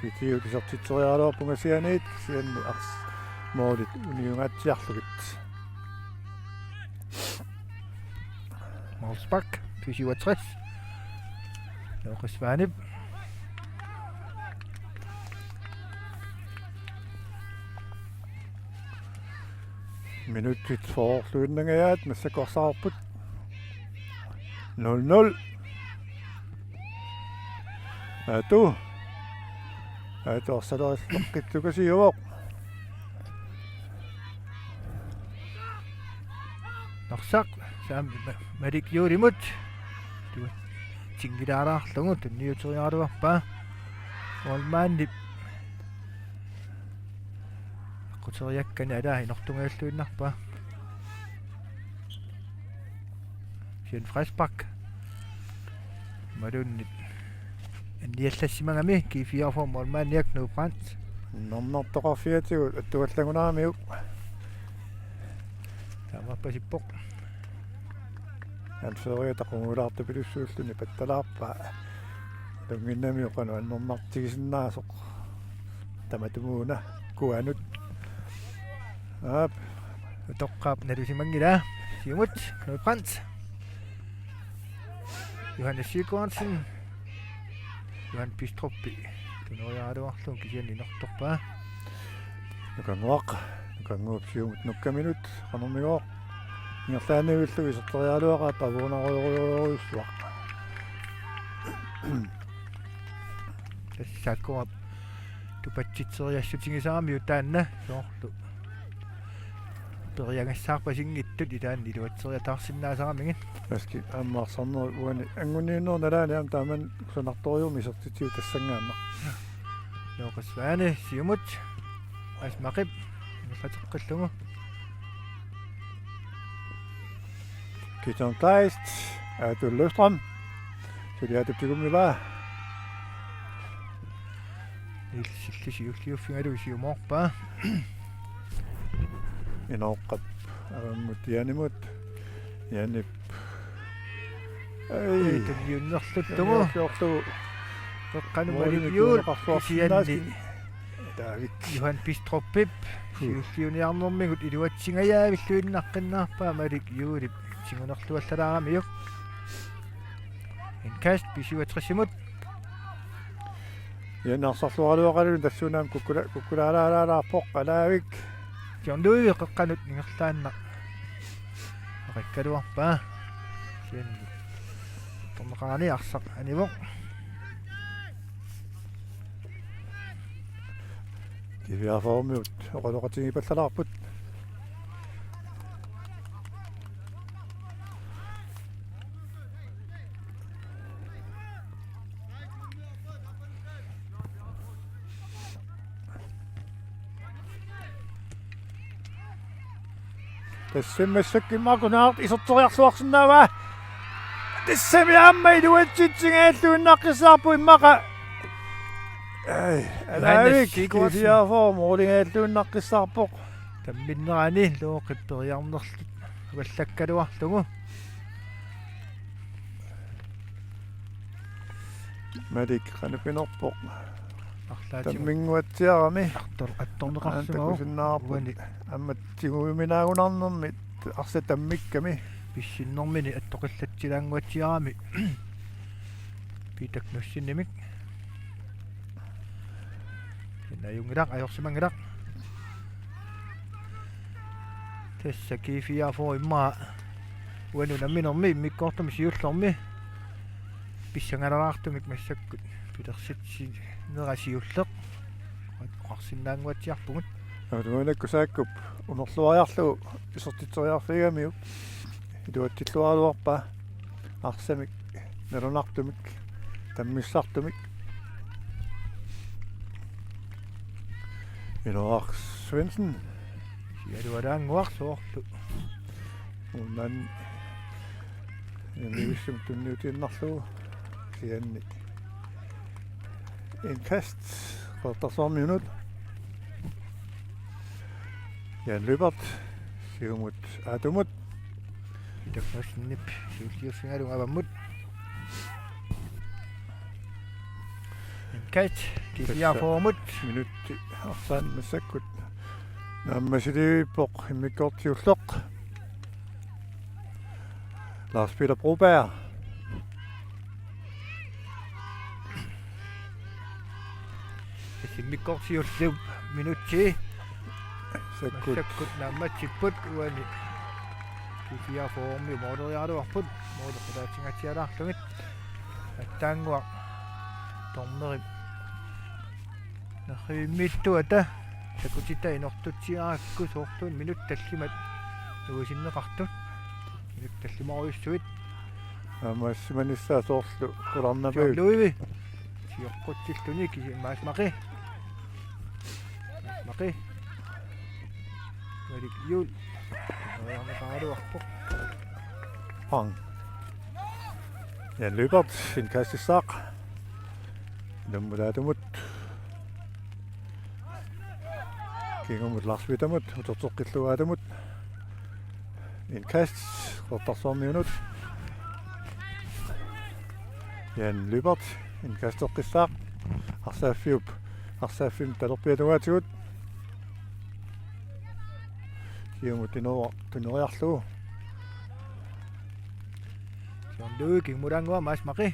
китиу тисартитсориаалуарпунгасианиит сианни арс моолит униунгаатсиарлугит Malsbak 67. Lukas Vanib. минуттит фоорлуиннгагаат массакорсаарпут 0-0 аторсалериллоққитсукасиуоқ Narsak saam malik juulimut. Tu tingilaaraarlugu tunniuteriaaluarpa. Olmaannip. Quteriakkani alaa inortungaалluinnarpa. Sien Fresbak. Malunnit. Anniallasimangami kiifiarform olmaanniak nuuprant. нормнартоқарфиатигу аттугаллагунаамиук Taamapasippoq. анфериа тақунгулаарту пилуссууллуни патталаарпа лунгиннамиоқану аннэрнартигисиннаасоқ таматумууна куанут ап Toqqaap nalusimangila. Siumut nuuprant. Johannes Sigurdsen. Johan Pistroppi. Tunoriaaluarlun kisianninortorpa. нукангуақ нукангуупсиумут нуккаминут qanэрмигоо ингерлааниуиллуги сэртериалуаqa тавуунеруйоруйуссуақ Tassakkuap tupatsitseriassutigisaami utaanna soorlu. Periangassaarpasingittut itaanni iluatseriataarsinnaasaramingit. маски аммаарсарнер уани ангунииннер налаани ам тааман сунарториуми сертитиу тассангаанна Lukas Vane siumut. Asmaqip. Nufatiqqallugu. Kitchen Kleist Løstrøm сулиатуптигуммила Illisiuliuffingaluisiumorpa. инооққат араммут яанимут яанип эй Tugiunnerluttugu. йорлу Eqqanumalivjuul kisianni таавик Johan Pistroppip siulliuniarnermigut iluatsingajaavillуиннаққиннаарпаа малик юулип сигунерлуаллалаарамиук инкаст писуатрисимут яанаарсарлуаралуақалун тассунаам куккулаалаалаарпоқ алаавик киорнуи эққанут нингерлаанна ақиккалуарпаа сианни торнеқарани арсақ анивоқ кивиафаумиут оқалоқатигипаллалаарпут тассиммассаккиммакунаарт исертериарсуарсинаава тассамиаамма илуатситсингааллуиннаққиссаарпу иммақа ай алаавик кисиафоо моолингааллуиннаққиссаарпоқ тамминнерани луоқиппериарнерлут аваллаккалуарлугу малик канапинерпоқ арлаатигу таммингуатсиарами атторнеқарсимау антакусиннаарпут амматсигуиминаагунарнэрмит арса таммикками писсиннэрмини аттоқиллатсилаангуатсиарами питак нуссиннимик наюнгилақ ajorsimangilaq tässä kiifiä voimaa uanuna minormi mikkortum siullormi pissangalarartumik massakkut pilersitsi nerasiulleq qarsinnaanguatiarpugut Tuonekku saakkup unerluariarlu isortitoriarfigamiu iluattillualuarpa arsamik nalunartumik tammissartumik Iloar Svensson sialualaanguarsoorlu unnan nivissum tunniutinnarlugu sianni inkast 40 minut Jan Løbert siumut atumut taknassnip siulliussingalu avammut kat kiifiä foomut minuutti arsan massakkut nammasiliippoq immikkortiulleq Lars Peter Broberg simmikkorsiullu minutti sakkut sakkut nammatsipput uani kiifiä foomi mooderialuarput mooderiatingatsialaarlugit attaanguaq tormeri narriimmittuata sakutitta inortutsiaakku soortuun minut tallimat nuusinneqartut minut tallimoriussuit аммассиманissaa soorlu qularnapiu luivi siorqutsilluni kisi maasmaqi walik yul ayarneqaaluarpoq pang Jan Løbert inkastissaaq nammulaatumut kingumut Lars Petermut utortoqqilluaatumut inkast 40 minut Jan Løbert inkastoqqissaaq arsaaffium talerpiatugaatigut kiumut tuneriarlugu siorlui kingmulangua maasmaqi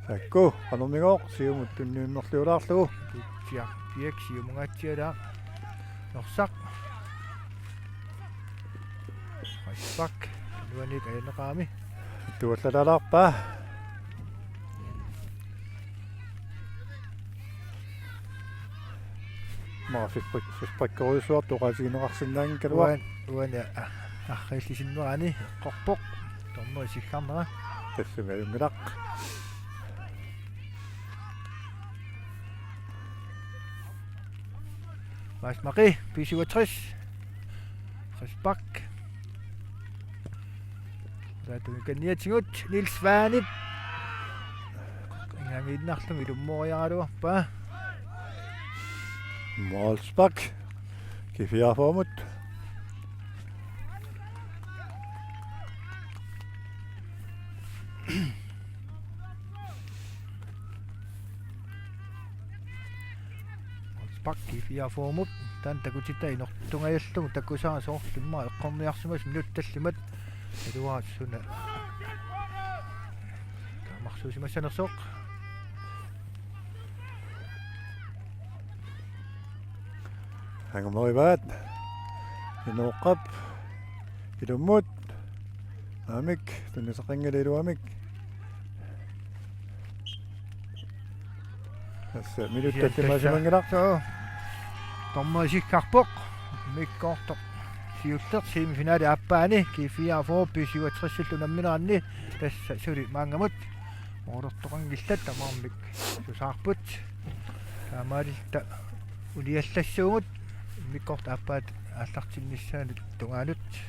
sakku qanermigoq siumut tunniunnerluulaarlugu kiak siumungatsiala norsaq qaispak nuanik ayanneqaami tuallalalarpa фисбриккориусуар тоqasigineqarsinnaangin kalua уани арриллисиннерани эққорпоқ тормери сиггарнера тассумалунгилақ маасмақи писуатрис респак ратуниканниатигут Нилс Ванип ингангииннарлуг илуммориаралуарпа Målsbak kifiarformut pakki fiafoomut tan takutitta inortungajallugu takkusaa soorlumma eqqorniarsumas minuttallimat aluaatsuna tamarsuusimassanersoq hangumorivaat inuoqqap ilummut amik tunnisaqangaliluamik assa minuttallimaasimangalaq so tommasikkarpoq mikkoortoq siulleq semifinali appaani kifiafoo pisiuatrissillun ammineranni tassa suli maangamut moortortoqangillat tamarmik susaarput taamaalilta uliallassuugut mikkorta appaat аллартиннissaani tungaanut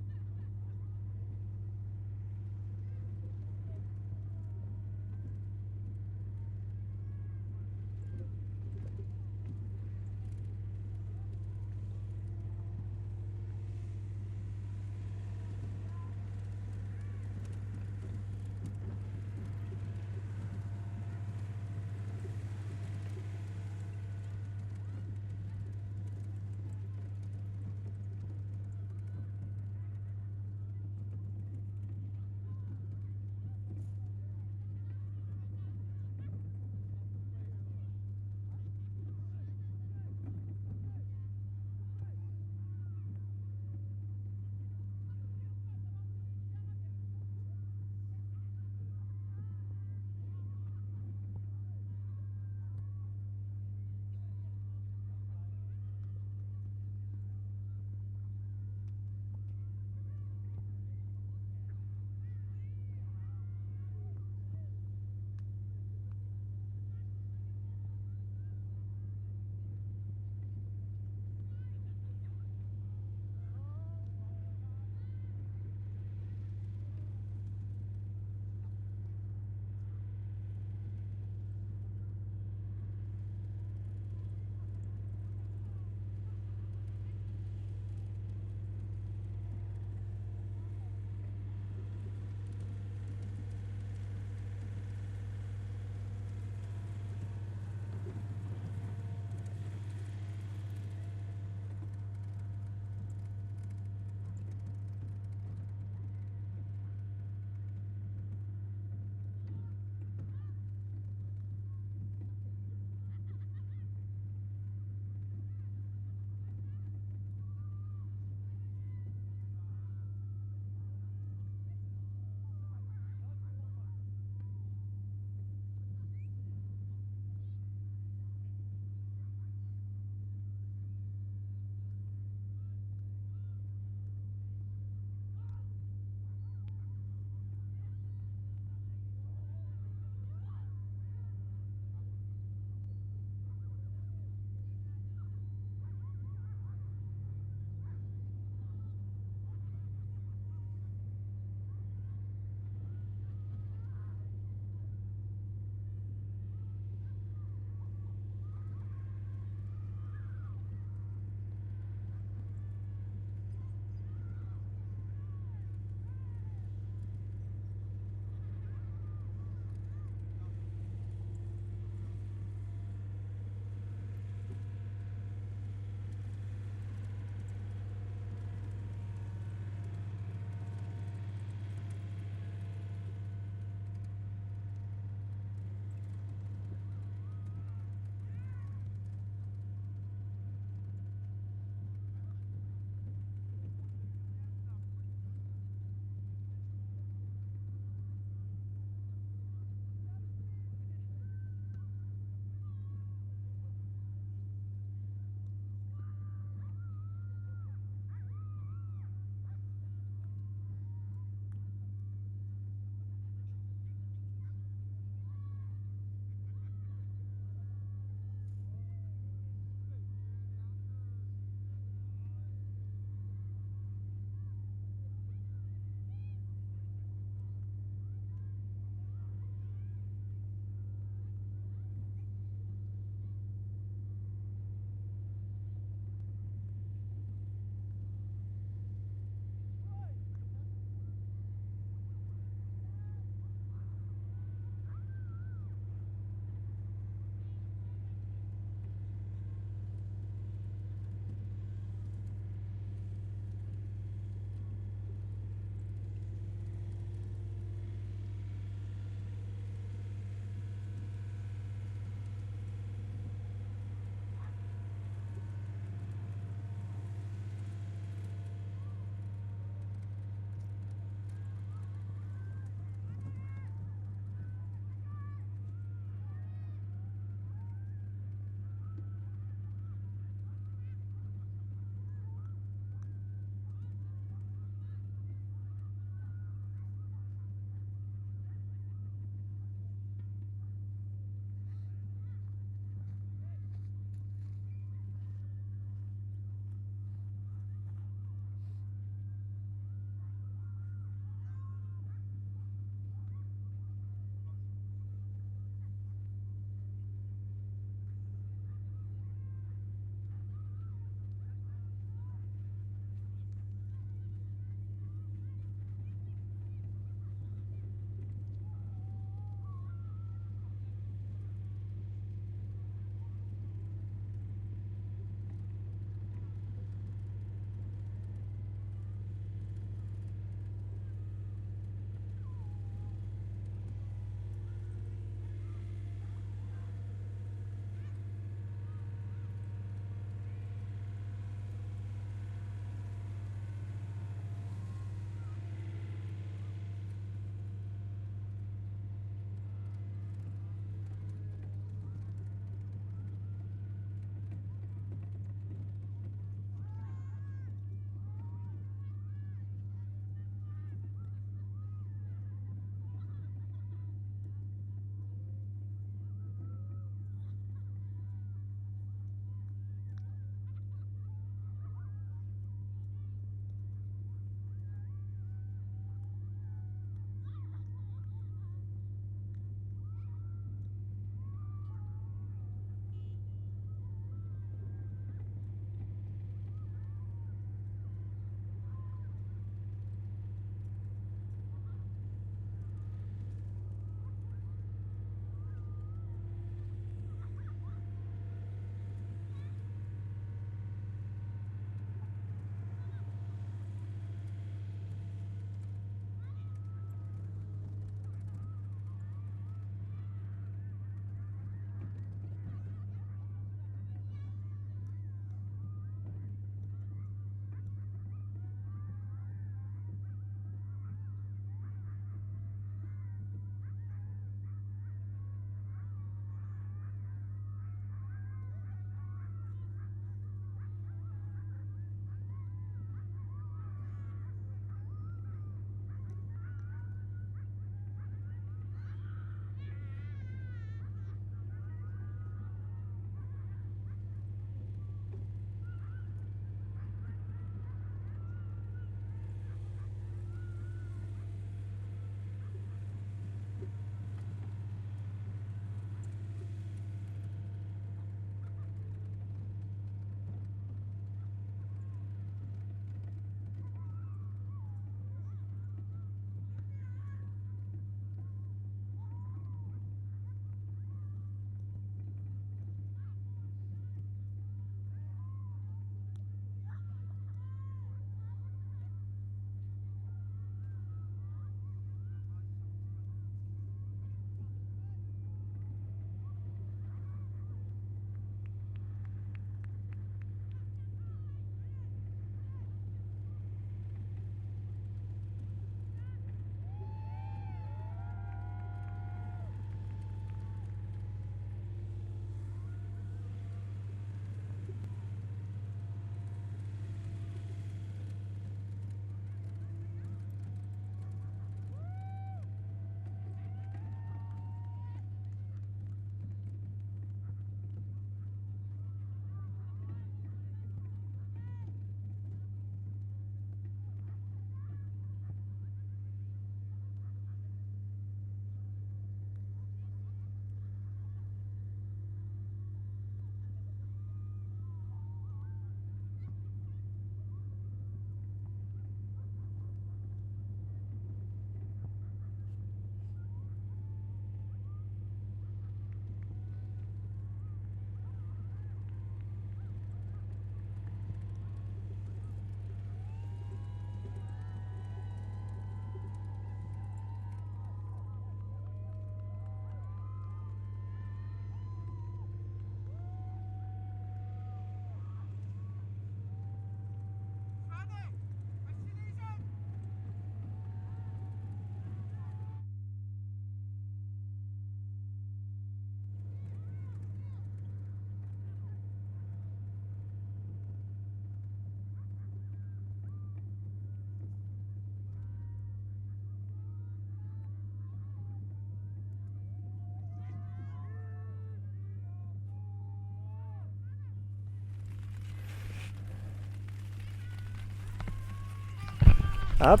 ап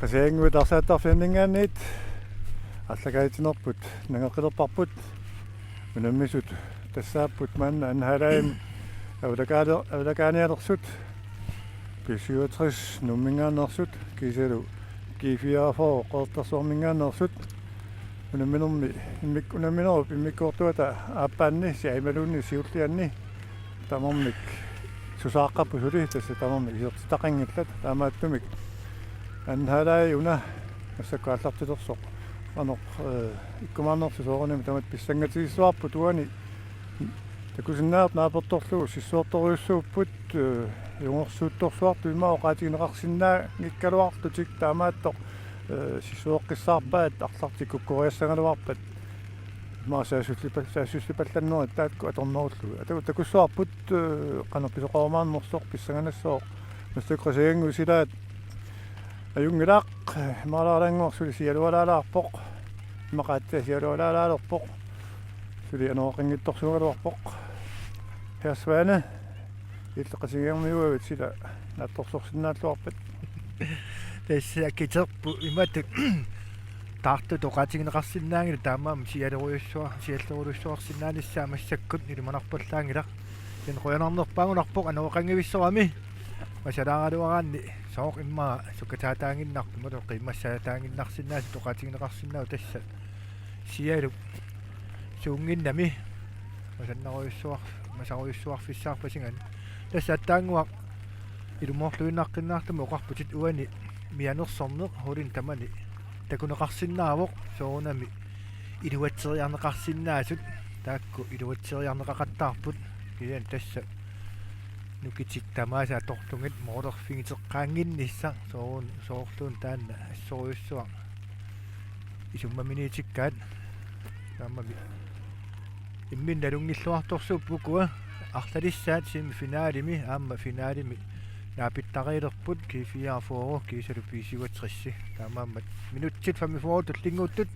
qasianguit arsaattarfiammingaanniit аллагаитинерпут нангеқилерпарпут унаммисут тассааппут маанна анхалаим авлакааниалерсут писиуатрис нуммингаанерсут кисалу кифиафоо қортарсуармингаанерсут унамминерми унамминеруп иммиккуортуата ааппаанни сиаймалуунни сиуллианни тамармик сусааққаппу сули тасса тамармик исертитақангиллат таамааттумик анхалаи уна ассаккааллартилерсоқ анеқ иккумаарнерсу соорунами тамат писсангатигиссуарпу туани такусиннаат нааперторлугу сиссуорторюссууппут юнгорсуутторсуарту имаа оқаатигинеқарсиннаа гиккалуартутик таамааттоқ сиссуоққиссаарпаат арлартик куккуриассагалуарпат маасаасуллипалланнуа таатку аторнеруллугу атагу такуссуарпут қанерписоқормаарнерсоқ писсаганассоо мастеққасиангу силаат аюнгилаақ маалаалангорсули сиалуалаалаарпоқ мақаатта сиалуалаалаалерпоқ сули анооқингитторсугалуарпоқ херсвана иллеқасигиармиуавит сила наатторсорсиннааллуарпат тасса китерпу иматак таарту тоқатигинеқарсиннаангила таамаам сиалерулуссуарсиннаалиссаа массаккут илиманарпаллаангила ин қоянарнерпаагунарпоқ анооқангивиссорами масалаагалуараанни сооқ иммаа суккатаатаангиннарпу малу қиммассаатаангиннарсинаасу тоқатигинеқарсиннаау тасса сиалу суунгиннами масаруйуссуарфиссаарпасинган тасса аттаангуа илумоорлуиннаққиннаартама оқарпутит уани мианерсорнеқ хулин тамани такунеқарсинаавоқ соорунами илуатсериарнеқарсинаасут таакку илуатсериарнеқақаттаарпут киан тасса нукитик тамааса тортунгит моолерфигитеққаангиннисса соорлуун таанна ассоруйуссуар исуммаминитиккаат таамами иммин налунгиллуарторсууппукуа арлалиссаат семифинаалими аама финаалими наапиттариилерпут кифиаарфоору кисалу писигуатрисси таамааммат минутсит фамифоо толлингууттут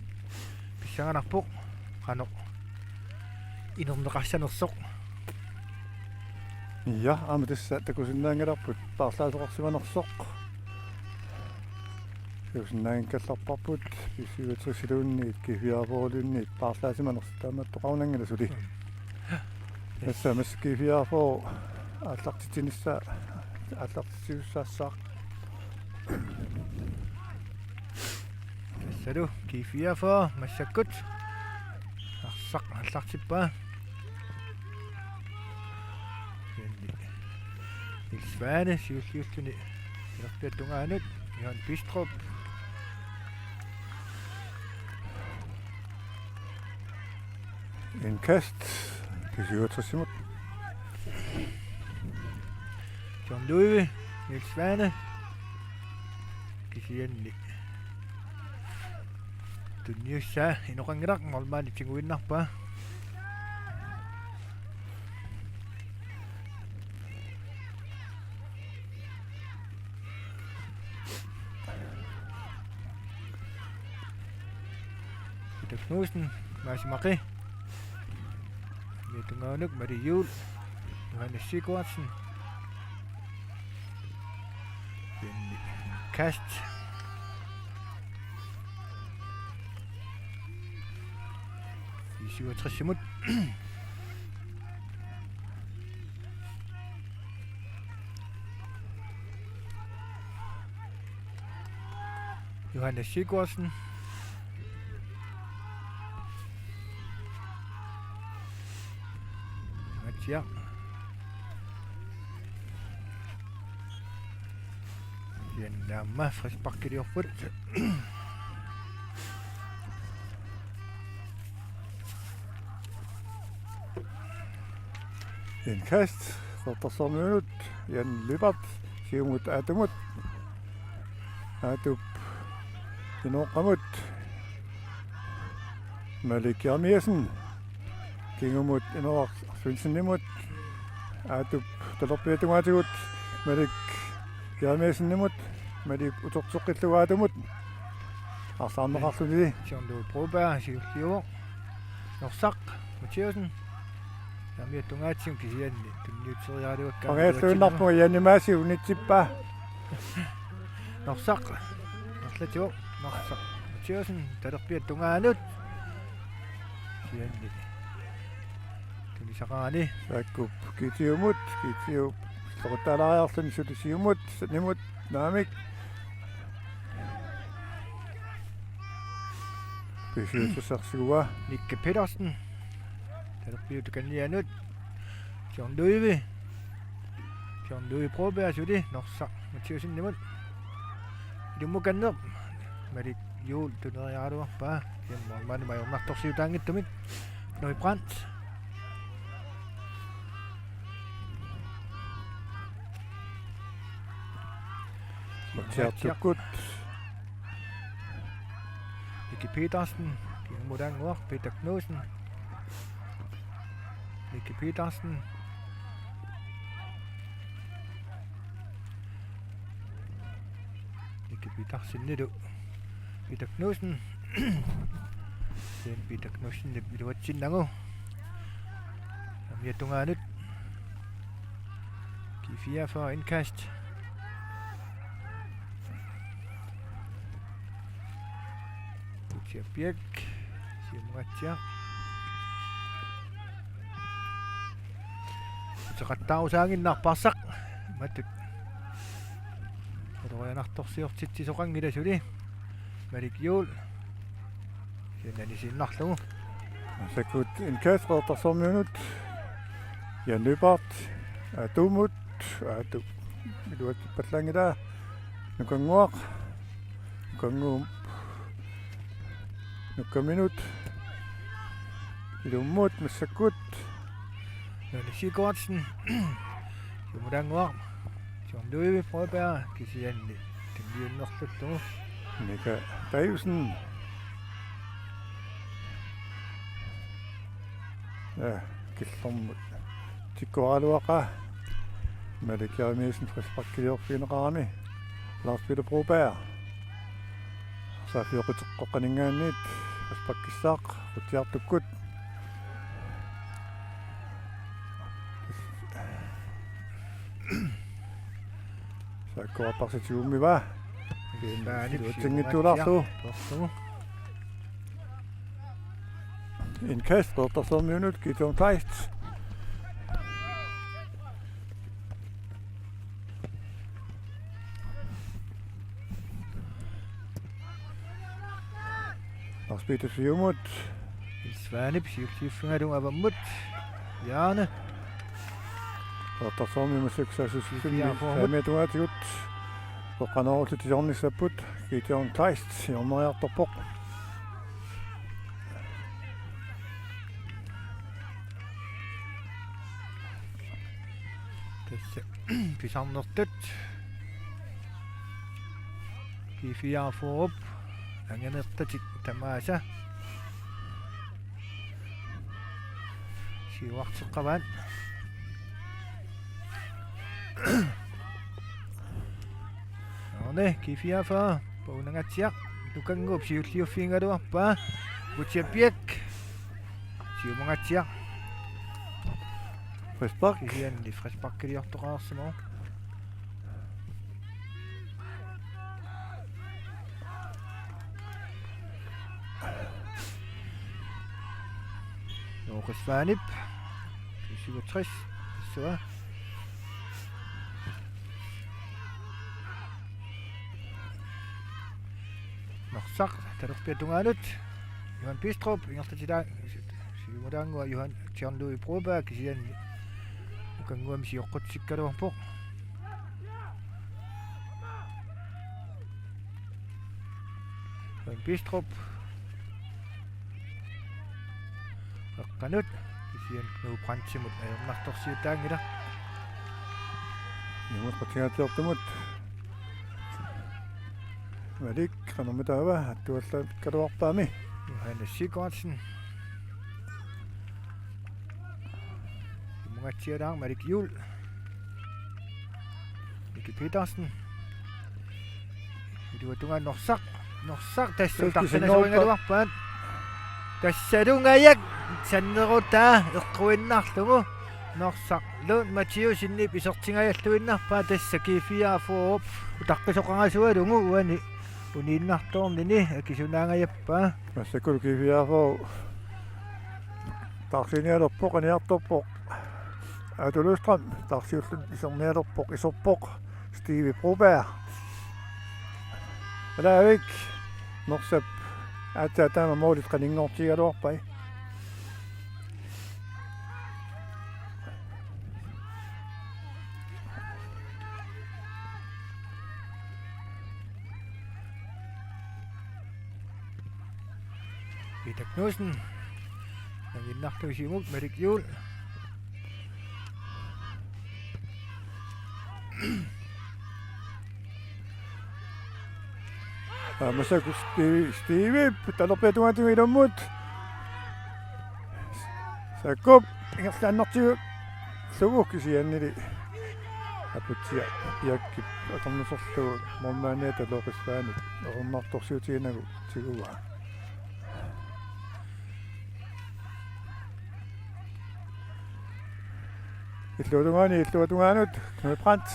писсаганарпоқ қано инернеқарсанерсоқ ja аама тасса такусиннаангаларпут паарлаасоқарсиманерсоқ юснаангкалларпарпут писигуатрисилуунниит кифиаарфоорулунниит паарлаасиманерс таамааттоқарунангала сули тасса маскифиаарфоо ааллартитинисса ааллартитиуссаассаақ тассалу кифиафаа массаккут арсақ аллартиппаа Ilsvane siussiussuni ilorpiattungaanut ihan Bistrup indkast pisiuatrissimut John Louis Ilsvane kisianni tunniussa inoqangilarq normaali tinguinnarpa Knudsen, Marci Marie, Mette Ngørnuk, Mette Juhl, Johannes Sigurdsen, Jenny Kast, i 67 imod. Johannes Sigurdsen, ja. Yan nama friskbakke de oppåt. indkast kortarsorminut jan libert siumut atumut atup inoqamut Malik Jarmiasen kingumut inoq Svinsenimut atup talorpiatugaatigut Malik Jarmiasenimut Malik utortoqqilluгааtumut арсаарнеқарлуни Jean-Louis Broberg siulliuo Norsaq Mathiasen Jarmiattungaatsim kisianni tunniuteriaaluakkaa Pagaallуиннарпуга янимааси унитсиппаа Norsaq narlatio norsaq tiusen talerpiat tungaanut sianni tunisaqaani saakkup kitiumut kitiup soqutalaajarlun sulisiumut nimut naamik pisuutusarsigua Nikke Pedersen talerpiut kannianut John Louis Broberg suli norsaq tiusen nimut ilumukanneq Marik Jul tuneriaaruarpaa kiammaani majornartorsiutaangittumik Noi Brandt tiartukkut Nicky Petersen kiamudanguar Peter Knudsen Nicky Petersen Nicky Petersen nidu Peter Knudsen Peter Knudsen iluatsinnagu amiatungaanut Kifia for indkast Birk siamungatsia utaqattaarusaanginnarparsaq matut otorianartorsiortitsisoqangila suli Malik Jul siannanisinnarlugu sakkut inkasreertarsormiunut Jannypart atumut atu iluatipallangila nukanguaq nukanguum nukkaminut ilummut massakkut Sigurdsen kiamudanguar John Louis Broberg kisianni tinniunnerluttugu Mika Davidsen killormut tikkualuaqa Malikiarmiisen frispakkiliorfiineqarami Lars Peter Broberg saafiuqiteqqoqaningaanniit frispakkissaaq utiartukkut saakkuarparsitiummiva Tingittulaarlu inkasreertarsormiunut kituum Kleist Lars Peter Siumut Svanip siuksiiffungalung avammut Jaane reertarsormiumussuksaasussummii saamiatugaatigut qoqqanorultit jornissapput kituum Kleist jorneriartorpoq tässä pisarnertut kifiarfuurup anganertatik tamaasa siuarteqqavan Orne kifiafa paunangatsiaq nukanguup siulliuffiingaluarpaa Butcherpiak siumungatsiaq Frispark kianni frisparkiliortoqaarsimoo Svanip 67 så Norsaq talerpiatungaanut Johan Bistrup ingertatila siumudaangua Johan John Louis Broberg kisianni ukanguam sioqqutsikkaluarpoq Johan Bistrup eqqanut kisian Knud Brandtsimut ajornartorsiutaangila Nimutqatigaatiortumut Malik qanermutaava attuallat kaluarpaami Johannes Sigurdsen mungatsialaang Malik Jul Nicky Petersen iluatungaan Norsaq tassuutartanasoringaluarpaat tassalungayak sannerutaa eqquinnarlugu Norsaq Lund Mathieu sinni isortingajalluinnarpaa tassa kiifiaafuurup utaqqisuqangasualungu uani uniinnartornini akisunaangajappaa массакул кифиафоо тарсиниалерпоқ аниарторпоқ атулустрам тарсиуллут исерниалерпоқ исорпоқ Stevie Broberg алаавик норсап атаатаама моолит qaninngortigaluarpai Peter Knudsen nanginnartusimuk Malik Juul масакул Stevie талерпиатунгатугилуммут сакоп ингерлааннартигу сугуккисианнили апутсиа пиаккип аторнусорлугу мормааниата лоқисфаанут орнарторсиутигинагу тигуа иллуатунгаанут Knud Brandt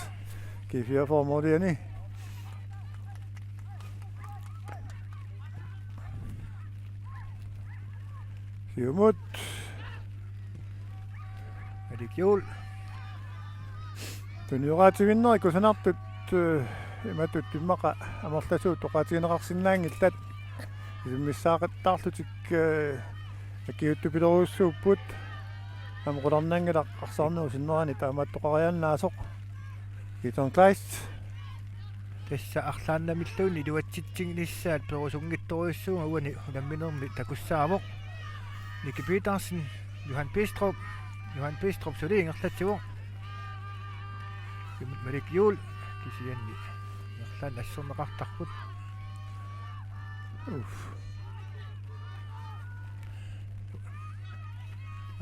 G4-formoderne Siumut Malik Juul Tunjuraatiginnerikku sanartut imatut timmaqa amorlasuut toqaatigineqarsinnaangillat isummissaaqattaarlutik akiuttupileruussuupput amqulernangilaq qarsarnuu sinnerani taamaattoqariannaasoq Giton Kleist tassa arlaannamilluun iluatsitsinginissaat perusungittoriussuunga uani unamminermi takussaamoq Nicky Petersen Johan Bistrup suli ingerlatsigu Malik Juul kisianni ingerlaan assorneqartarput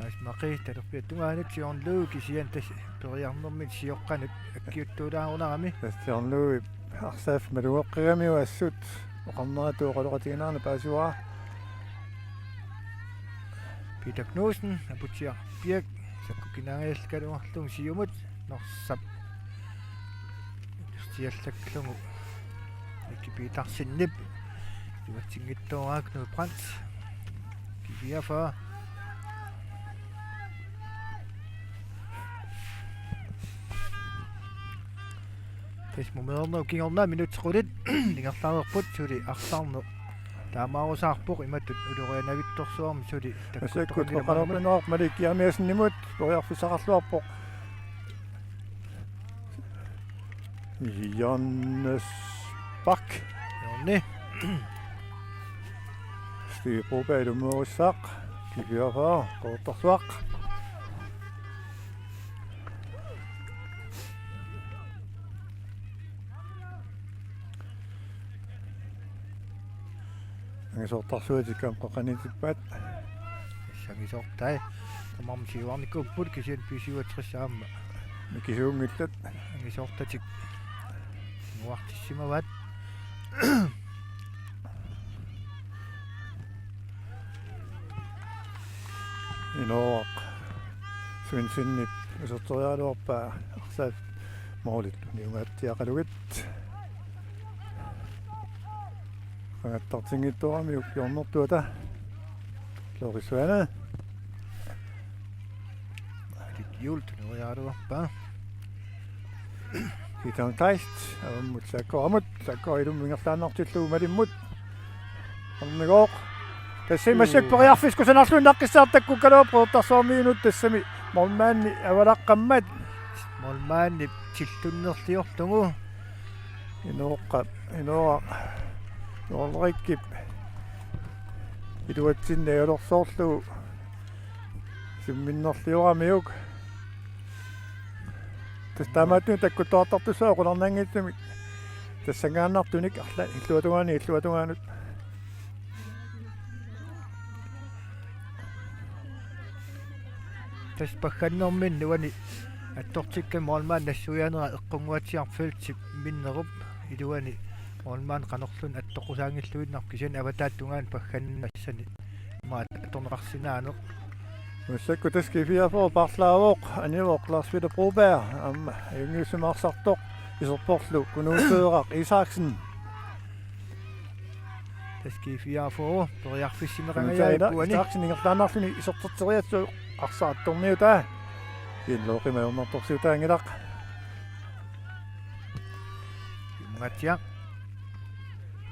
Asmaqi talerpiattungaanut siornluu kisian tas periarnermit sioqqanut akkiuttuulaarunerami tastiornuu arsaaf malueqqigami uassut oqarneratuoqaloqatiginerna paasuaa Peter Knudsen aputiar piak sakkukinaangajalkaluarlung siumut norsap stiallakklungu Nicky Petersen iwatsingittoraa Knud Brandt G44 Tesmumernernu kingerna minutterulit lingerlaanerput suli arsaarner taamaarusaarpoq imatut ulurianavittorsuarmi suli takkut oqalermineroq malikkiarmiasnimut toriarfisaqarluarpoq Johannes Bak Jorni Stevie Broberg ilumuurissaaq G44 qoortorsuaq Angisortarsuutikam qoqanitippaat sangisortai tamarmisiuarnikkupput kisian pisiuatrissaaamma mikisuungillat angisortatik nuartissimavat inoaq suinsinnip isortoriaaluarpaa arsaat moolitlu niungaattiaqalugit Tartingittorami ukkiornertuata loqissuana Malik Juul tunuriaaluarpaa Giton Kleist ammut sakkorimut mingerlaanartilluu malimmut ornigooq tassimassaperiarfisku sanarluun naqqissaartakku kaloopruuttarsuarmiinut tassami mormaanni avalaqqammat molmaanni tillunnerliorlugu inoa Olrikkip iluatsinnaajulorsoorlugu simminnerlioramiuk tastamaatnu takkutoortartusua qularnangitsumik tassangaannartunik arla illuatungaanut taspaggannermin nuani attortikka molmaan nassuianera eqqunguatiarfiltip minnerup iluani molmaan qanorlun attoqusaangilluinnar kisian avataattungaan paggannassani maat atorneqarsinaaneq Mussakku taskifiafor parlaavoq anivoq Lars Peter Broberg jungiusimarsartoq iserporlu kunuuteeraq Isaksen таскифиаафоо периарфиссимеқангаяиппуани Isaksen ingertaanarluni iserterteriatsu арсаатторниута иллоқимаернарторсиутаангилақ матиа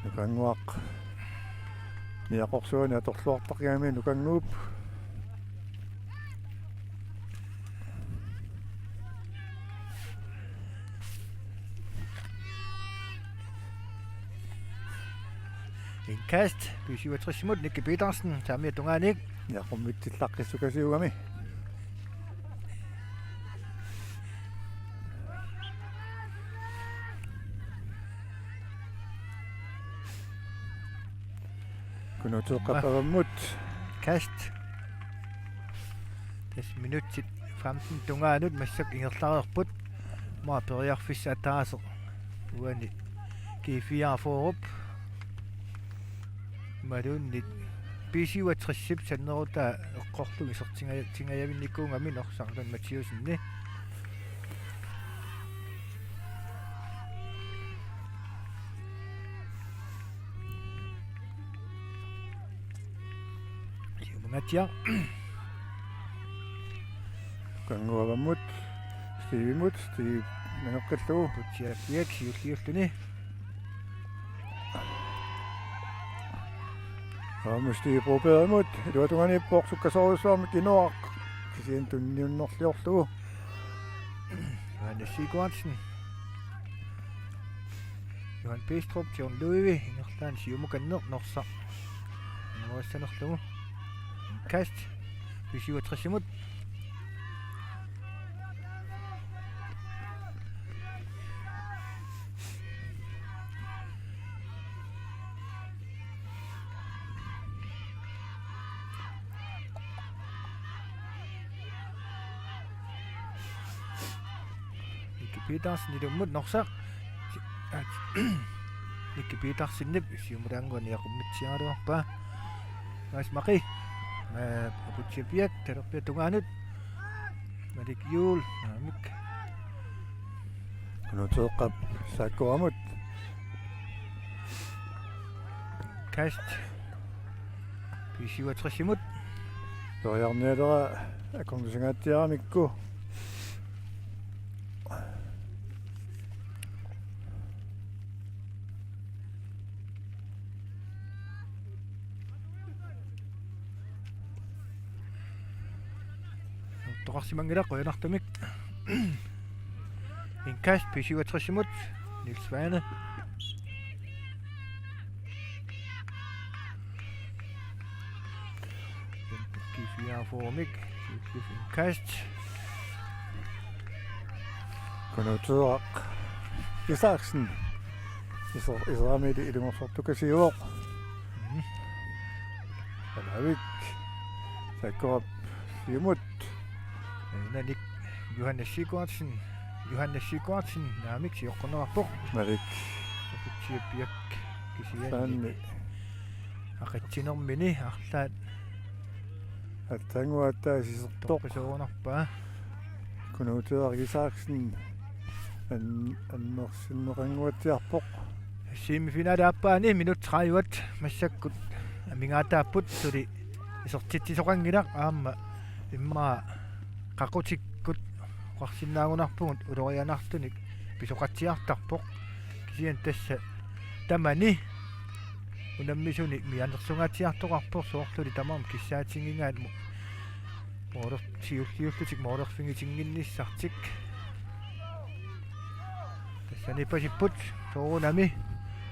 нукангуақ ниақорсуани аторлуартаргаами нукангууп inkast 67 mut Nicky Petersen Tamia Tungaanik niaqormittillaqqissukasiugami kunuteeqqapavammut kast tas minutsit 15 tungaanut massak ingerlareerput maa periarfissa ataaseq uani kiifiaafoorup madunni pisiuatrissip sanneruta eqqorlug isertingayavinnikkuungami norsarlan Mathiusenni Natia kanguavammut Steve naneqqallugu putiapiak siulliulluni Steve Brobergmut iluatungani kinuaq kisiin tunniunnerliorlugu Johannes Sigurdsen Johan Pestrup John Louis ingerlaan siumukanneq norsa nuassanerlugu kast 67 mut Nicky Petersen ilummut norsa Nicky Petersen siumuranguani aqummitsiaaruarpa Mas maqi putiapiak terapia tungaanut Malik Juul naamik kunuteeqqap saakkuamut kast 67 mut toriarnialera akondusangaatiaramikku toqarsimangila qoyanartamik inkast 67 mut Niels Svane kifiaafoormik inkast kunuteeraq Isaksen iseramili ilungorsortukasiuoq alavik saakkuap siumut nanik Johannes Sigurdsen naamik siorqonerarpoq malik putiapiak kisiani saanni aqatsinermini arlaat attanguattaasisertoq toqqisuunarpaa kunuteeraq Isaksen annersinneqanguatiarpoq semifinale appaani minut 30 massakkut amingaataapput tuli isertittisoqangilaq aamma imma qaqutikkut qarsinnaagunarpugut ulorianartunik pisoqatsiartarpoq kisian tassa tamani unammisuni mianersungaatiartoqarpoq soorluli tamaam kissaatingingaat mooror siulliullutik moororfingitinginnissartik tassani pasipput soorunami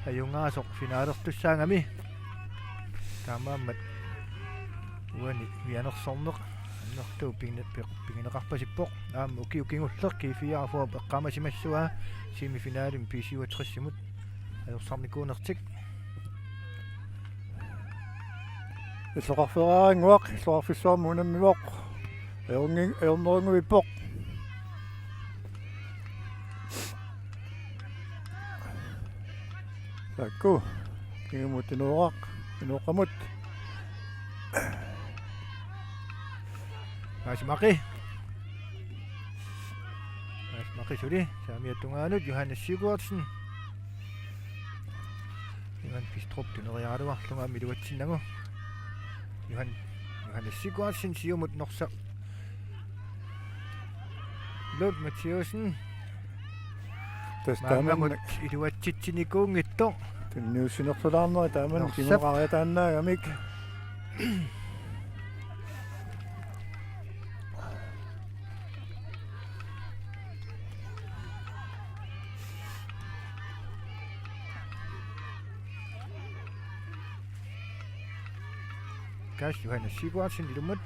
ajungaasoq finaalertussaangami tamaammat uani mianersorneq annertuu pingineqarpasippoq aamma ukiungulleq kiifiaafua peqqamasimassua semifinaalin 67 mut ajorsarnikuunertik иллоqarferaanguaq иллоqarfissuarmu unammivoq eornerunguvippoq saakku kingumutinuoraq inuoqqamut Masimaki suli saamiattungaanut Johannes Sigurdsen iman pistrup tuneriaaluarlunga miluatsinnagu Johannes Sigurdsen siumut norsa Lund Mathieusen Testamen iluatsitsinikuungitto tunniussinertulaarneri taaman Norsap. kimuqariataannaagamik kas Johannes Sigurdsen ilumut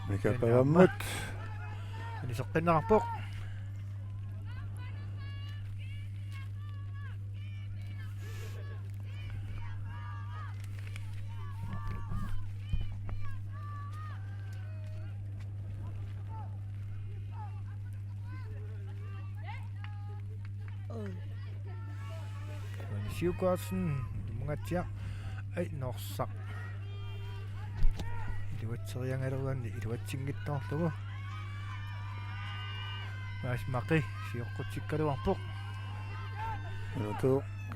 mikapavammut aniseqqinarpoq Johannes Sigurdsen mungatia ai norsaq iluatseriangaluanni iluatsinngittorlugu Masimaki siоққутиккалуарпоқ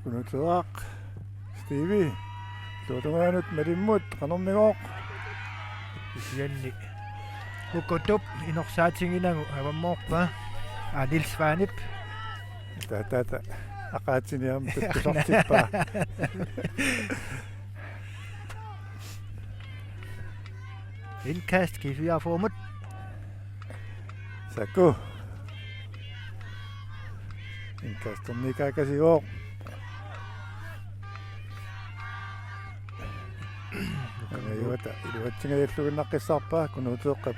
kunutuaq Stevie tuutungaanut malimmut qanermigooq isianni hukutup inorsaatinginagu avammoorpa Nils Vanip taata aqaatsiniam tuttusartippa indkast kifiarformut sakku inkastornikakasigoq anayuata iluatsingajalluginnaqqissarpa kunutueqqap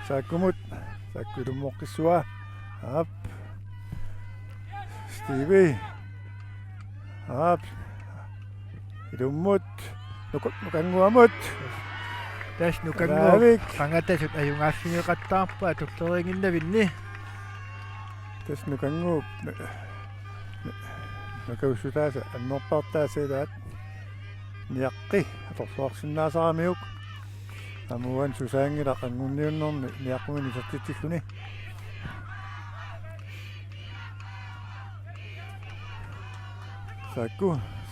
saakkumut sakkulummoqqissua aap Stevie aap ilummut nukanguamut tas nukangu Ravik. qangatasut ajungaaffiniqattaarpa tulleringinnavinni tas nukanguup nukausutaasa annorpaartaasilaat niaqqi atorsuarsinnaasaramiuk amuan susaangila qangunniunnerni niaqqumini sertitilluni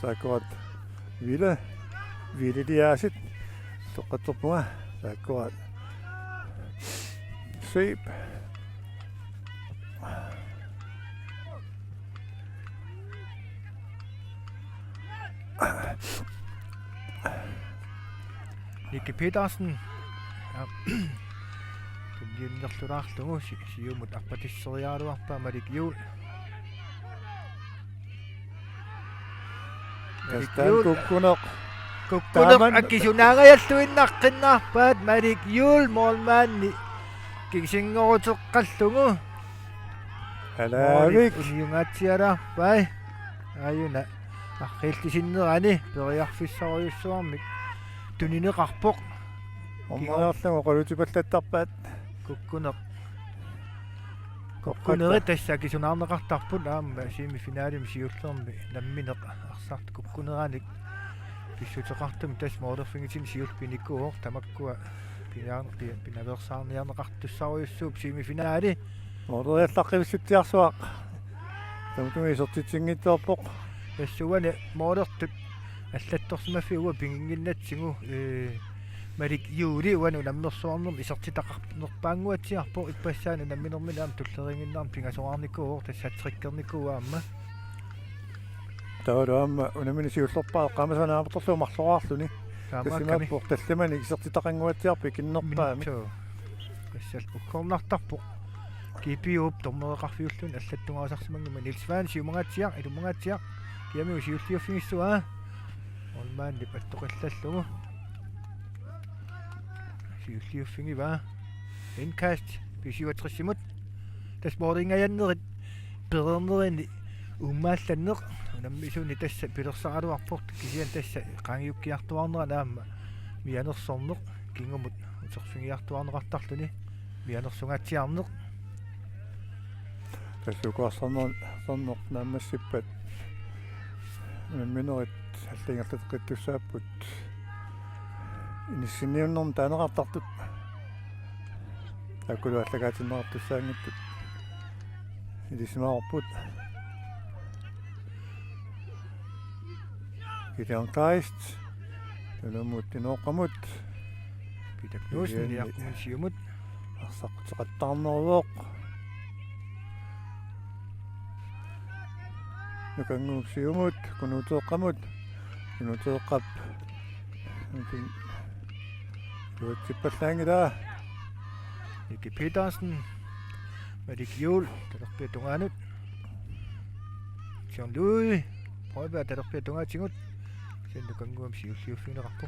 saakkuat vililiaasit toqqattorpunga saakkuat sweep Nicky Petersen tunniunnerlulaarlugu siumut arpatisseriaaluarpa Malik Juul tastaan kukkuneq kukkuneq Taaman- akkisunaangayalluinnaqqinnaarpaat Malik Juul moolmaanni kisingoruteqqallugu alaavik uniungaatsialaarpai ayuna архииллисиннерани периарфиссаруйуссуармик тунинеқарпоқ оммариарлугу qolutipallattarpaat куккунеқ куккунери тассакисунаарнеқартарпут аама сими финалим сиуллерми намминеқ арсарт куккунераник писсутеқартум тас моодерфингитин сиулпиниккуор тамаккуа пинаверсаарниарнеқартуссаруйуссууп сими финали модериаллаққивиссутиарсуақ тамтуми сортитсингитсуарпоқ тассуани моодертут аллатторсимаффиуа пингингиннатсигу Malik Juuli uanu nammersuarnum isartitaqarnerpaanguatsiarpo ippassaaну намминерминаам туллеринginnaarm pingasoarnikkuur тассаатсриккерниккуаама таалуамма унамини сиуллерпаа qamasanaamertorluu marloraarluni таамаакками тассимааппоқ талламани исертитақангуатсиарпи киннерпаами тассал уккорнартарпо кипиуп тормереқарфиуллун аллаттунгаасарсимангума Nils Van сиумагаатсиар илумагаатсиар киамиу сиуллиуффигиссуа олмаанни паттоқиллаллугу сиуллиуффиги ва инкаст писиуатрисимут тасборингаяннерит перернерини уммаалланнеқ унаммисуни тасса пилерсаралуарпорт кисиан тасса қангиуккиартуарнера наама мианерсорнеқ кингумут утерфигиартуарнеқартарлуни мианерсугаатсиарнеқ тассукуарсарнер наамассиппат унамминерит аллингерлатеқиттуссааппут Inissiniunnorm taaneqartartut. Akulualлагаатиннеқартуссаангиттут. Илисмаарпут. Китаан кайст. Тэнэмут тинооқамут. Peter Knudsen иаққумун сиумут арсаққутеқаттаарнеруоқ. Нукангууп сиумут, кунутеэққамут. Кунутеэққап. Нутин Типпаллаангила Nicky Petersen Madik Jul talerpia tungaanut John Louis prøver talerpia tungatingut sen kanguam siusiufinerarpu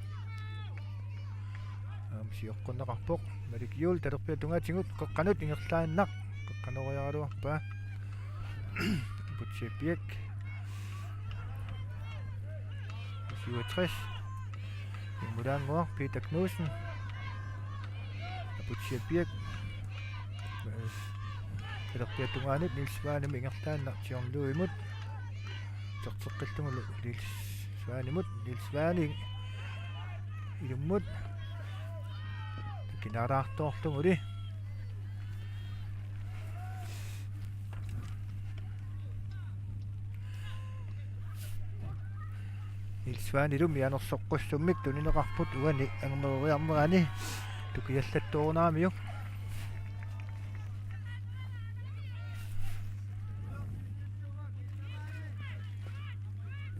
siorqunneqarpoq Madik Jul talerpia tungatingut qoqqanut ingerlaannaq qoqqanoriaruarpa Butchepiek 67 Mudangoor Peter Knudsen Butchepiek talerpia tungaanut Niels Svanem ingerlaannaq John Louis mut terteqqillungulu Niels Svanemut Niels Svaning ilummut kinaraartoorlunguli Niels Svanilum yanersoqqussummik tunineqarput uani angermeriarmerani tukiallattuunaamiu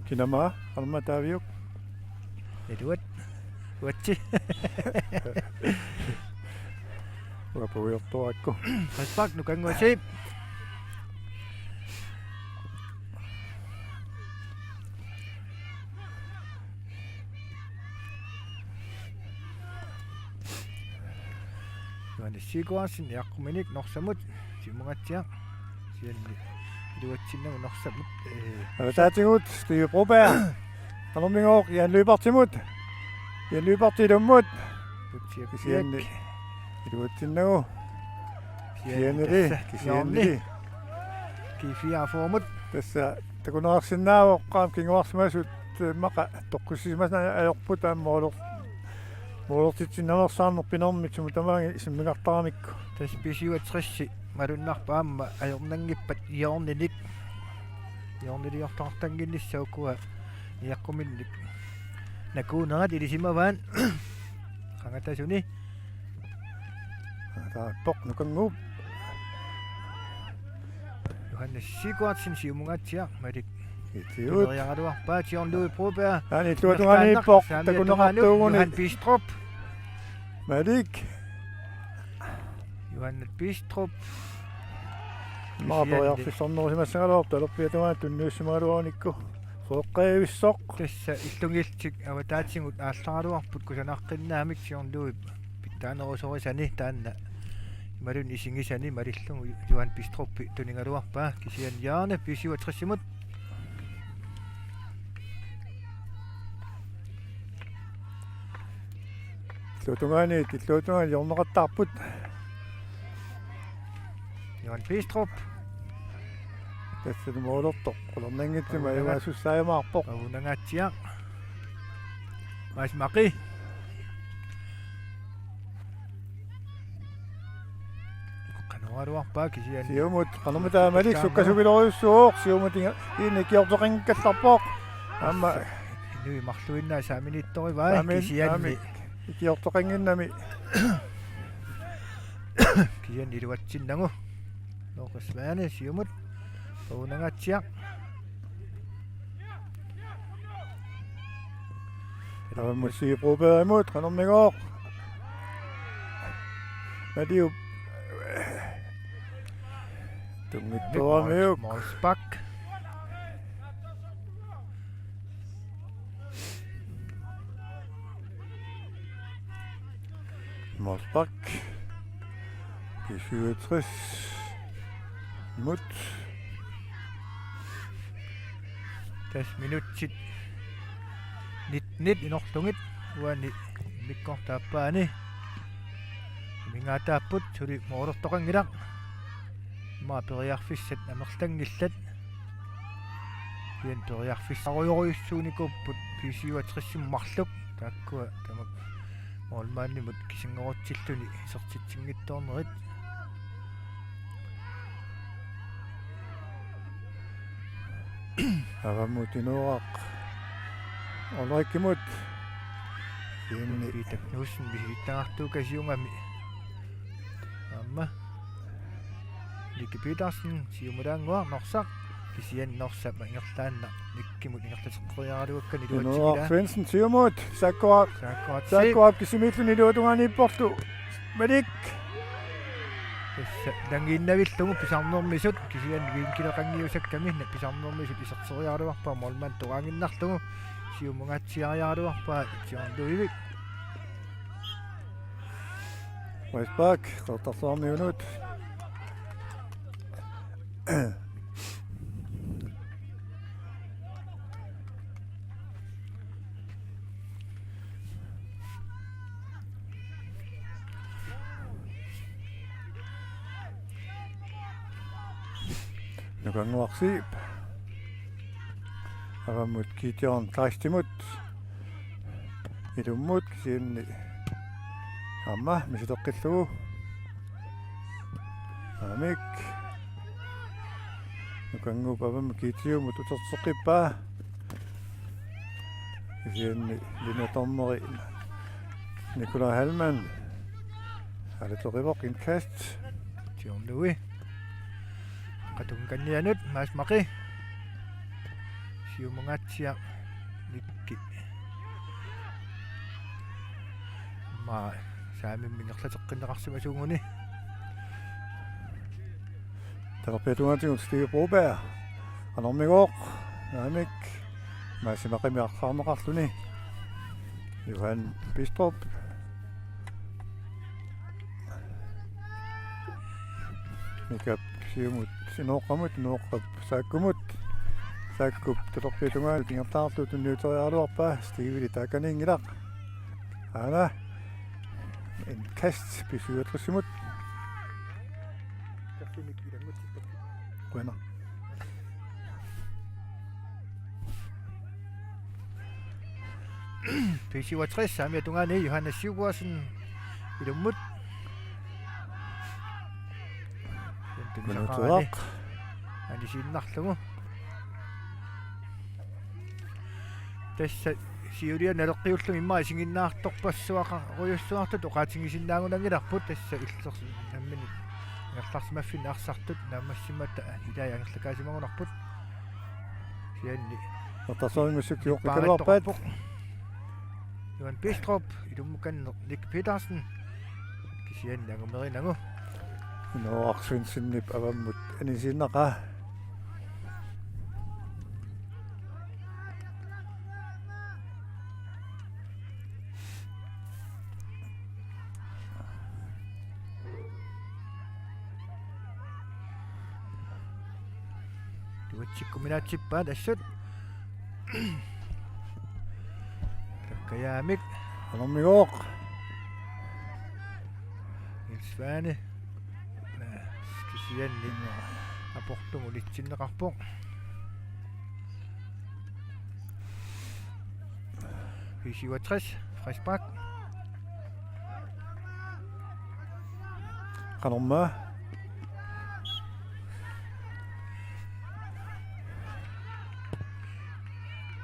Kinama armataviuk. eduat uatsi Uapuiortuakku. Raspak nukanguasip Juhani Sigurdsson yaqquminik norsamut simungatsiaq sianni iluatsinnagu norsamut Taatigut Steve Broberg. Tanormingoq Jan Lybertilummut. Sianni iluatsinnagu. Sianni kifiaformut tässä takunaarsinnaavoqqaam kinguarsimasut maqa toqqussimasna ajorput aammoolor moolortitsinnamersaarnerpinermitsum tamaangi simmigartaramikku. taspisiuatrissi malunnarpaamma ajornangippat iorninik iorniliortartanginnissaukkua iaqquminnik nakuunerat ilisimavaan qangatasuni Taappoq nukanguup. Johannes Sigurdsson siumungatsiaq malik Itiut. tuneriaqaluarpaa John Louis Broberg Ani tuatunganiippoq takuneqartuuguni. Johan Bistrup Malik. Johannes Bistrup Maatoriarfissarnerisimassagaluar talerpiatugaat tunniussimaluanikku. Soqqeevissoq. tässä illungiltik avataatsingut aallarluarput kusanaqqinnaamik John Louis pittaanerusorisani taanna malun isingisani malillungu Johan Bistrup tuningaluarpaa kisian jaane pisiuatrissimut Tilluutungaani jorneqattaarput. Johan Bistrup Tässä moolortoq qulernangitsima iwaasussaayamaarpoq. avunangaatsiaq Mas Maqi qanuaruarpaa kisian Siumut qanermitaa Malik sukkasuviloriussuuq siumut iinikiortoqingkallarpoq. Amma nui marluinnaa saaminittorivaa kisianni ikiortoqinginnami kisian iluatsinnagu noqasmaani siumut avunangaatsiaq Avamut Brobergimut qanermigoq. Madiup tungittuamiuk. Morsbak Morsbak. 67 mut. tas minutsit nit inorlungit uani mikkortaappaani mingaataapput suli moorortoqangilaq maa periarfissat amertangillat pian periarfissarujoriussuunikupput pisiuatrissimmarluk taakkua tamak Molmaannimut kisingorutilluni isertitsingittoornerit аваммут инуақ олайкимут инни питак нуусин биситтаартуу касиунгами амма Никки Петерсен сиумулаангуа норсақ кисиан норсап ингерлаанна никкимут ингерлатеққуяаралуаккани инуақ Svendsen Tiumut саккуап сааккуат кисимиллуни луутунгааниппорту малик дангииннавиллугу писарнермисут кисиан винкилеқангиусакками писарнермисут исертериаруарпаа молман тугаангиннарлугу сиумунгатсиариаруарпаа тиорнуивик Вайсбак қалтарсуармиунут нукангуарсип аваммут китиорн таистимут илуммут кисиинни амма мисутеққиллугу амик нукангуп авамма китиумут утерсеққиппаа кисиинни линаторнери Nikolaj Hallmann алиторивоқ инкаст тиорнуи qatungkannianut maasmaqi siumungatsia nikki ma saamimmingerlateqqinneqarsimasuguni Terapeutuatigut Stig Broberg anormigooq naamik maasimaqimiarsaarneqarluni Johan Bistrup Mikap siumut sinooqqamut nooqqap saakkumut saakkup terapeutungaal pingertaarlu tunniuterialuarpaa Stigvili taakaniingilaq aana en kast pisuutrussimut Bueno. P67 saamiatungaani Johannes Sigurðsen ilummut Minutuaq анисииннарлугу тасса сиулиа налеққиуллу имма исигиннаарторпассуақа руйуссуартут оқаатингисиннаагунангиларпут тасса иллерс наммини ерларсимаффин арсартут наамассимата илаа ангерлакаасимагунарпут сианни Otasoomimusuk juuqqikaluarpaat Johan Bistrup ilummukanne Nick Petersen kisianni angumerinangu Noaqsuinsinnip avammut anisiinnaqa tuatsikkuminaatippa tassut takkayaamik anormigooq Ilsvaane kisianni aportumu litsinneqarpoq P67 Frisbak qanorma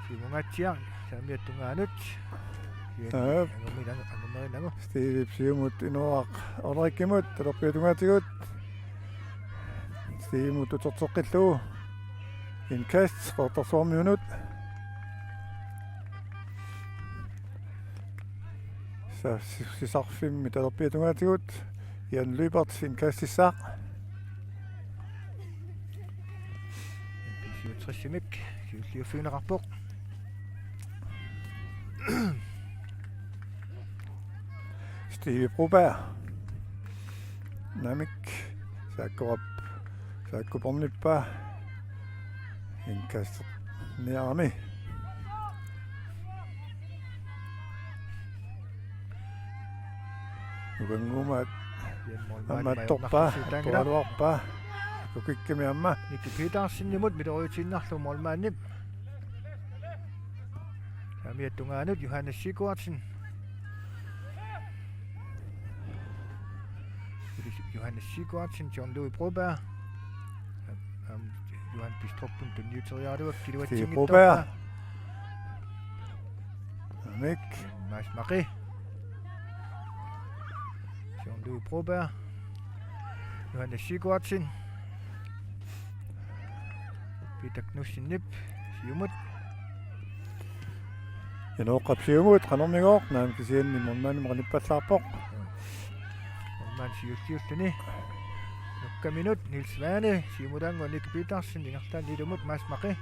simungatsiaq saamiattungaanut angumerinangu Stig siumut inuaq orrikkimut terapeutungaatigut Stigimut uterteqqillugu inkast qortarsuarmiunut sa sisarfimmi terapeutungaatigut Jan Lybert inkastissaaq P67 kiulliuffiuneqarpoq Stig Broberg namik saakkupornippa inkast niarami nukangumaat амматторпаа туалуарпаа кукиккими амма Nick Petersenimut midoriutinnarlu molmaannip saamiattungaanut Johannes Sigurðsen Johannes Sigurdsen, John Louis Broberg. Johan Bistrup on nyuteriaruak kiluatsingittorpa. Broberg. Namik. Mads Marie. John Louis Broberg. Johannes Sigurdsen. Peter Knudsen Nip. Siumut. Inoqap siumut qanornigoq naam kisianni mormaani maqanippallаарpoq. Man siustiustani. Nukka minut Nils Vane. Siumudango Nick Petersen. Ingertan lidumut Mads Marie.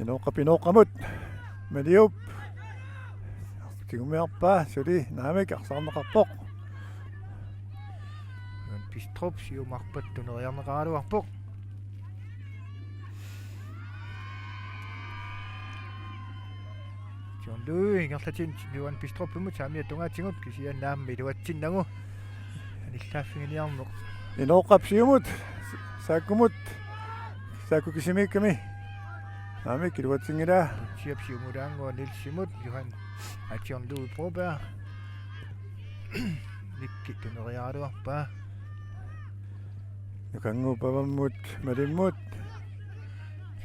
Inoqap inoqamut. Maliup. Tigumiarpa suli naamik arsaarneqarpoq. Johan Bistrup siumarpat tuneriarneqaaluarpoq. John Louis ingerlatin Johan Bistrup umut saamia tungaatsingut kisiannaammi iluatsinnagu. Anillaaffinginiarneq. Inoqap siumut saakkumut saakku kisimiikkami. Naamik iluatsingila. Siap siumudaango Nils Simut Johan John Louis Broberg. Nikki tuneriaaluarpa. Nukangu pavammut malimmut.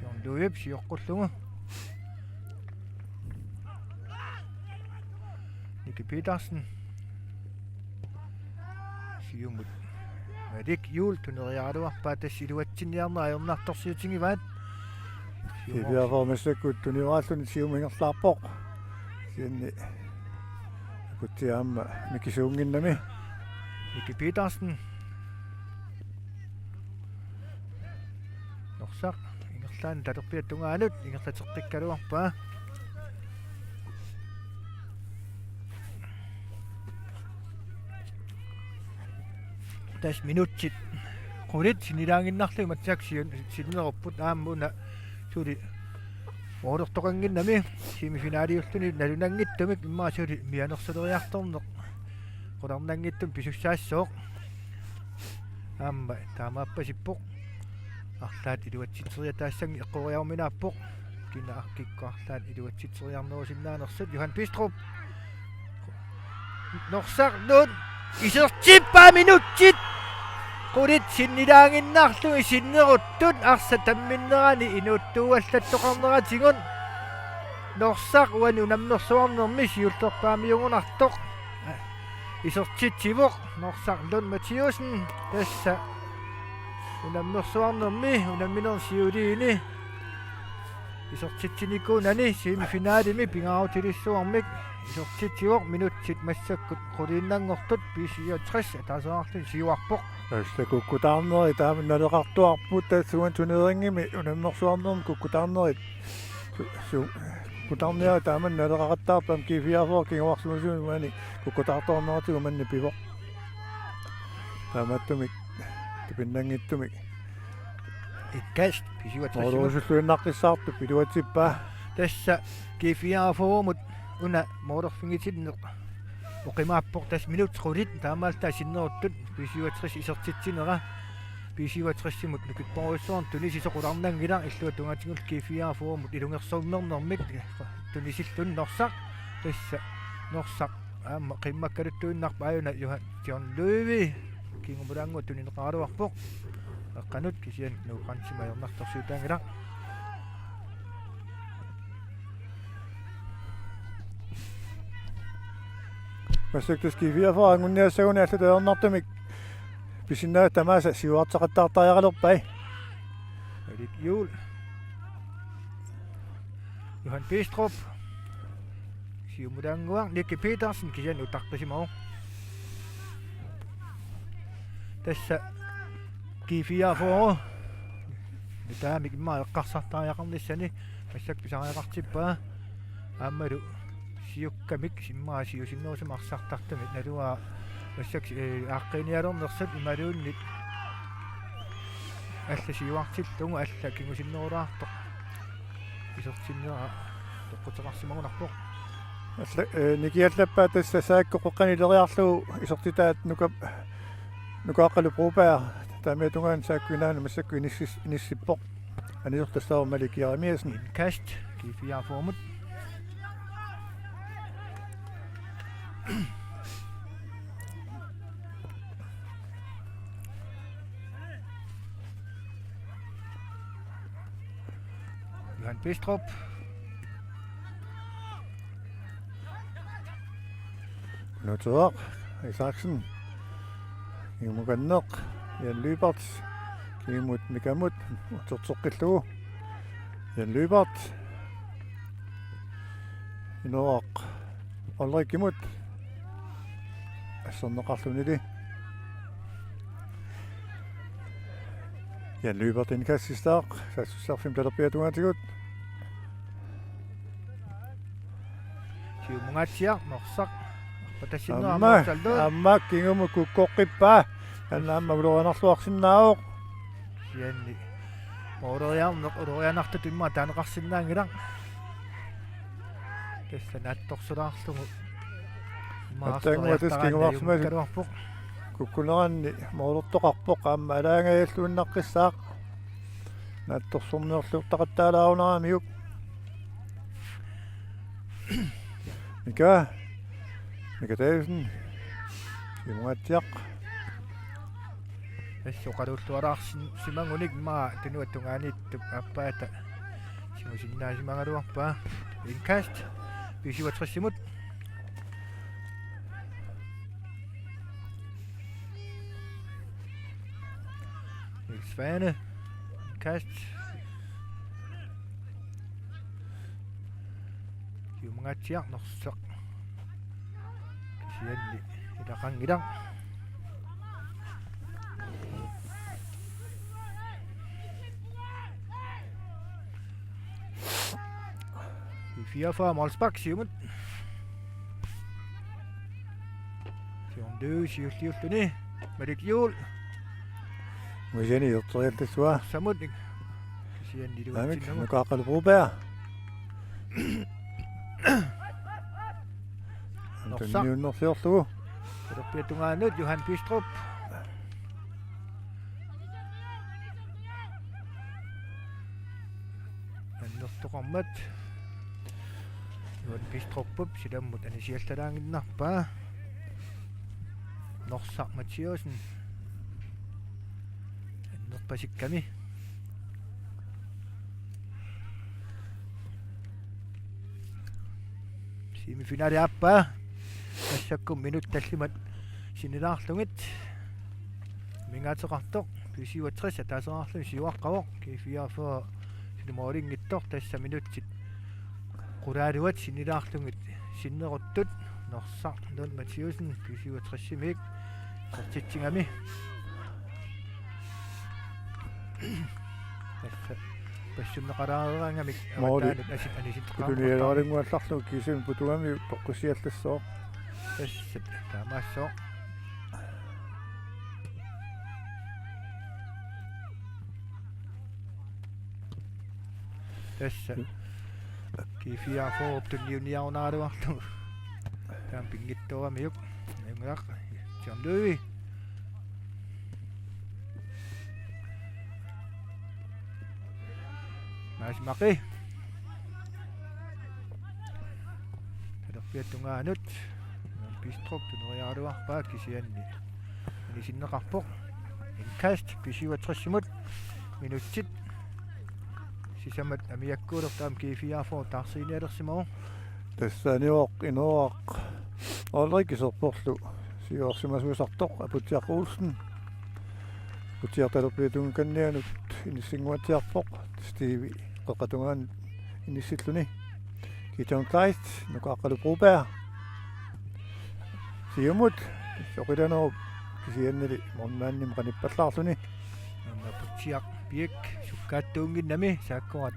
John Louis siorqullugu. Nicky Petersen. Siumut. Madik Jul tuneriaaluarpa tassiluatsinniarnera ajornartorsiutingivaat. Kiviaformassakkut tunioraalluni siumingerlaarpoq. Sianni kutiaamma mikisuunginnami. Nicky Petersen. Norsaq ingerlaan talerpiattungaanut ingerlateqqikkaluarpa. Tas minutsit qulit sinilaanginnarlu matsak sinnerupput aammuna suuli oortortoqanginnami semifinaliulluni nalunanngittumik immaa suuli mianersuleriartorneq qularnangittum pisussaassoq aamma taamaappasippoq арлаат илуатситсериатаассанги эққориарминааппоқ кина аркиккуарлаат илуатситсериарнерусиннаанерсут Johan Bistrup норсақ нут исертиппа минутсит qudit sinnilaanginnarlu isinneruttut arsa tamminnerani inuuttuuallаттоқарнератигун норсақ уани унаммерсуарнерми сиуллерпаамиугунартоқ исертитсивоқ норсақ лун Матиусен тасса унаммерсуарнерми унамминер сиулиини исертитсиникуунани семифинаалими пингаарутилиссуармик исертитсивоқ минутсит массаккут qulииннангортут 64 атасаарлун сиуарпоқ Kukkutarneri taamin naleqartuarput taatsuan tuneringimi unammersuarnerm kukkutaarnerit kutarnia taaman naleqaqattaarpam kiifiarfor kinguarsuusuun uani kukkutaartorneratigu manni pivoq taamattumik tipinnangittumik ikkast pisiuatrissumut oruusulluinnaqqissaartu piluatippaa tassa kiifiarforumut una moorerfingitinneq oqimaappoq tas minut qulit taamaalta sinneruttut pisiuatris isertitsinera pisiuatrissimut nukipporuissuarn tunisisoqularnangila illuatungatingul kiifiarforumut ilungersuummernermik tunisillun norsaq tassa norsaq aamma qimmakkaluttuinnarpa ayuna John Louis kingumulaangu tunineqaaluarpoq aqqanut kisian nuuqansimajornartorsuutaangila Masaktas kiifiarfor angunniassaguni allutayornartumik pisinnaat tamaasa siuartaqattaartariaqalerpai Erik Juhl Johan Bistrup siumudaanguaq Nicky Petersen kisian utarqisimaru tassa kiifiarforu nutaamik immaa eqqarsartariaqarnissani massak pisariaqartippaa aammalu siukkamik simmaa siusinnuusumarsartartamit nalua massak aaqqinialornersut imaluunnit alla siuartillungu alla kingusinnerulaartoq isertinnera toqqutеқарсимагунарпоқ alla nikiallappa tassa saakkoqqanileriarlugu isertitaat nukaqqalu Broberg taamiatungaan saakkuinaanu massakku inissippoq anisortassaaru malikiarimiasen inkast kiifiarforumut Johan Bistrup. Nutuaq Isaksen Imuganneq Jan Lybert Kimut Mikamut Utertoqqillugu Jan Lybert Inuaq Olrikimut Asserneqarlunili Jan Lybert inkassistaaq sassussarfim talerpiatugaatigut Siumungatsiaq norsaq Amma kingumu kukkoqqippaa annaamma ulorianarluarsinnaaoq Sianni Ororiarnarta tunma taaneqarsinnaangilaq Tassanaattorsulaarlugu Attangwatis kinguarsimasuk kukkuneranni moolurtoqarpoq aamma alaangajalluunnaqqissaaq naattorsorniorluuttaqattaalaarunaramiuk Mika Davidsen Simungatsiaq Assoqalulluaraarsin simangunik maa tanuattungaaniittup appaata simusinnaasimangaluarpaa inkast pisiuatrassimut Svane inkast simungatsiaq norsaq Sianni idaqangidaq Fiafa Malsbak siumut Siundu siulliulluni Malikjuul Mujani yutterialtassua Samut Sianni Amik luutsinnamu nukaaqalupupaa Antonniunnersiorlugu Terpiatungaanut Johan Bistrup Annertoqarmat Johan Bistruppup silammut anisiallalaanginnarpaa Norsaq Mathiasen Annerpasikkami Semifinale appaa Assakkum minut tallimat sinilaarlungit mingaatеқартоқ 57 атаасераарлу сиуаққавоқ кифиафа синемоолингиттор тасса минутсит qulaaluat sinilaarlungit sinneruttut norsaq Nol Mathiasen 57-симик сартитсигами тасса пассуннеқалаарераангамик Моолит асит аниситтеқарпаа Kutunieeraringuallарlu kisen putugami toqqusiallassoq тассат таамаассоо тасса кифиафоо тунниуниарунааруарлу таам пингитторамиук нэмгақ чамдуи Masmaki Talerpiatungaanut Bistrup tuneriaruarpaa kisianni anisinneqarpoq inkast pisiuatrassimut minutsit sisamat amiakkuulertaam kiifiaafoo taarsiinialersimagu тассааниоқ инуақ олрикисерпорлу сиорсимасуисартоқ апутиақуулсен путиарталерпиатунгканнианут иниссингуатиарпоқ стиви қеқатунгаан иниссиллуни китон клайст нукааққалупрупаа сиумут соқиланеру кисианнали моннаанним қаниппаллаарлуни намма путиақ пиек суккааттуунгиннами сааккорат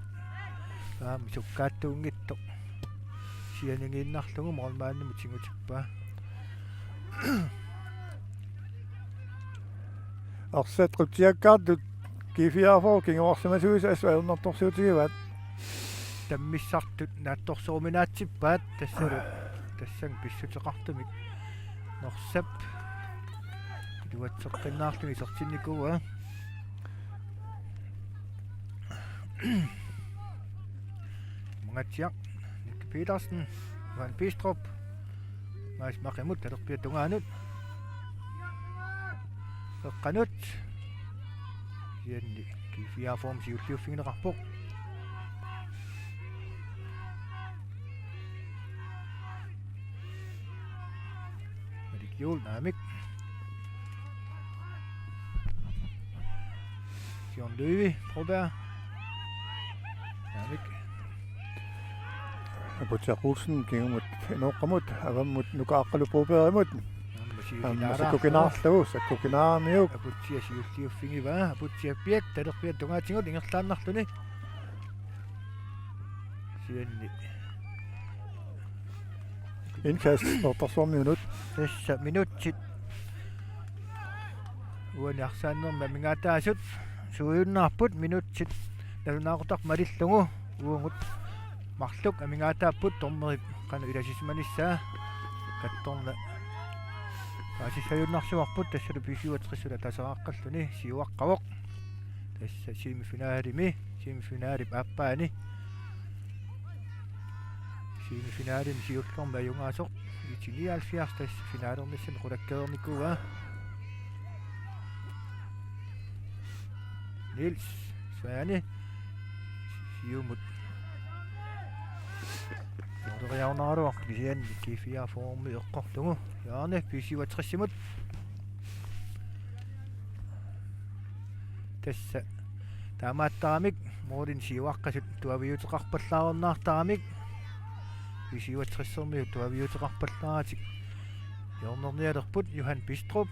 аам суккааттуунгитто сианингииннарлугу морнмааннами тингутиппаа арсат қутиаккаартут кифиафоо кингуарсимасуис асуаернарторсуутигиваат таммиссартут наатторсууминаатсиппаат тассалу тассан писсутеқартумик норсап дуатсеққиннаарлуни сертинникуа мангатсиақ Ник Petersen Johan Bistrup Masmaqimut talerpiatungaanut eqqanut sianni kifiaaform siulliuffigineqarpoq Jul naamik. Sion Løvi, Broberg. Naamik. Aputiaqulsun kingumut inoqqamut avammut nukaaqalupuuperimut Amma sakkukinаарlagu sakkukinaarmiuk Aputsia siulliuffingiva aputsia piak talerpia tungatingut ingerlaannarluni. Sianni. inkast ortarsuarmiunut Tässä minutsit. Uani arsaannerma mingaataasut suuyunnaarput minutsit nalunaaqutaq malillungu uungut marluk amingaataapput tormeri qanu ilasismanissaa kattorna paasissajunarsuarput tassalu pisiuatrissula taseraqqalluni siuaqqavoq tassa semifinaalip aappaani semifinaalim siullorma ajungaasoq itiniaalfiars tassa finaalernissan qulakkaernikuwa Niels Svane siumut Jorriarnaaruaq kisian kifia formi eqqortungu yaarne pisiuatrissimut tassa taamaattaramik moodin siuaqqasut tuaviuteqarpallaarnaartaramik pisiuatrissermi tuaviuteqarpallaatik jornernialerput Johan Bistrup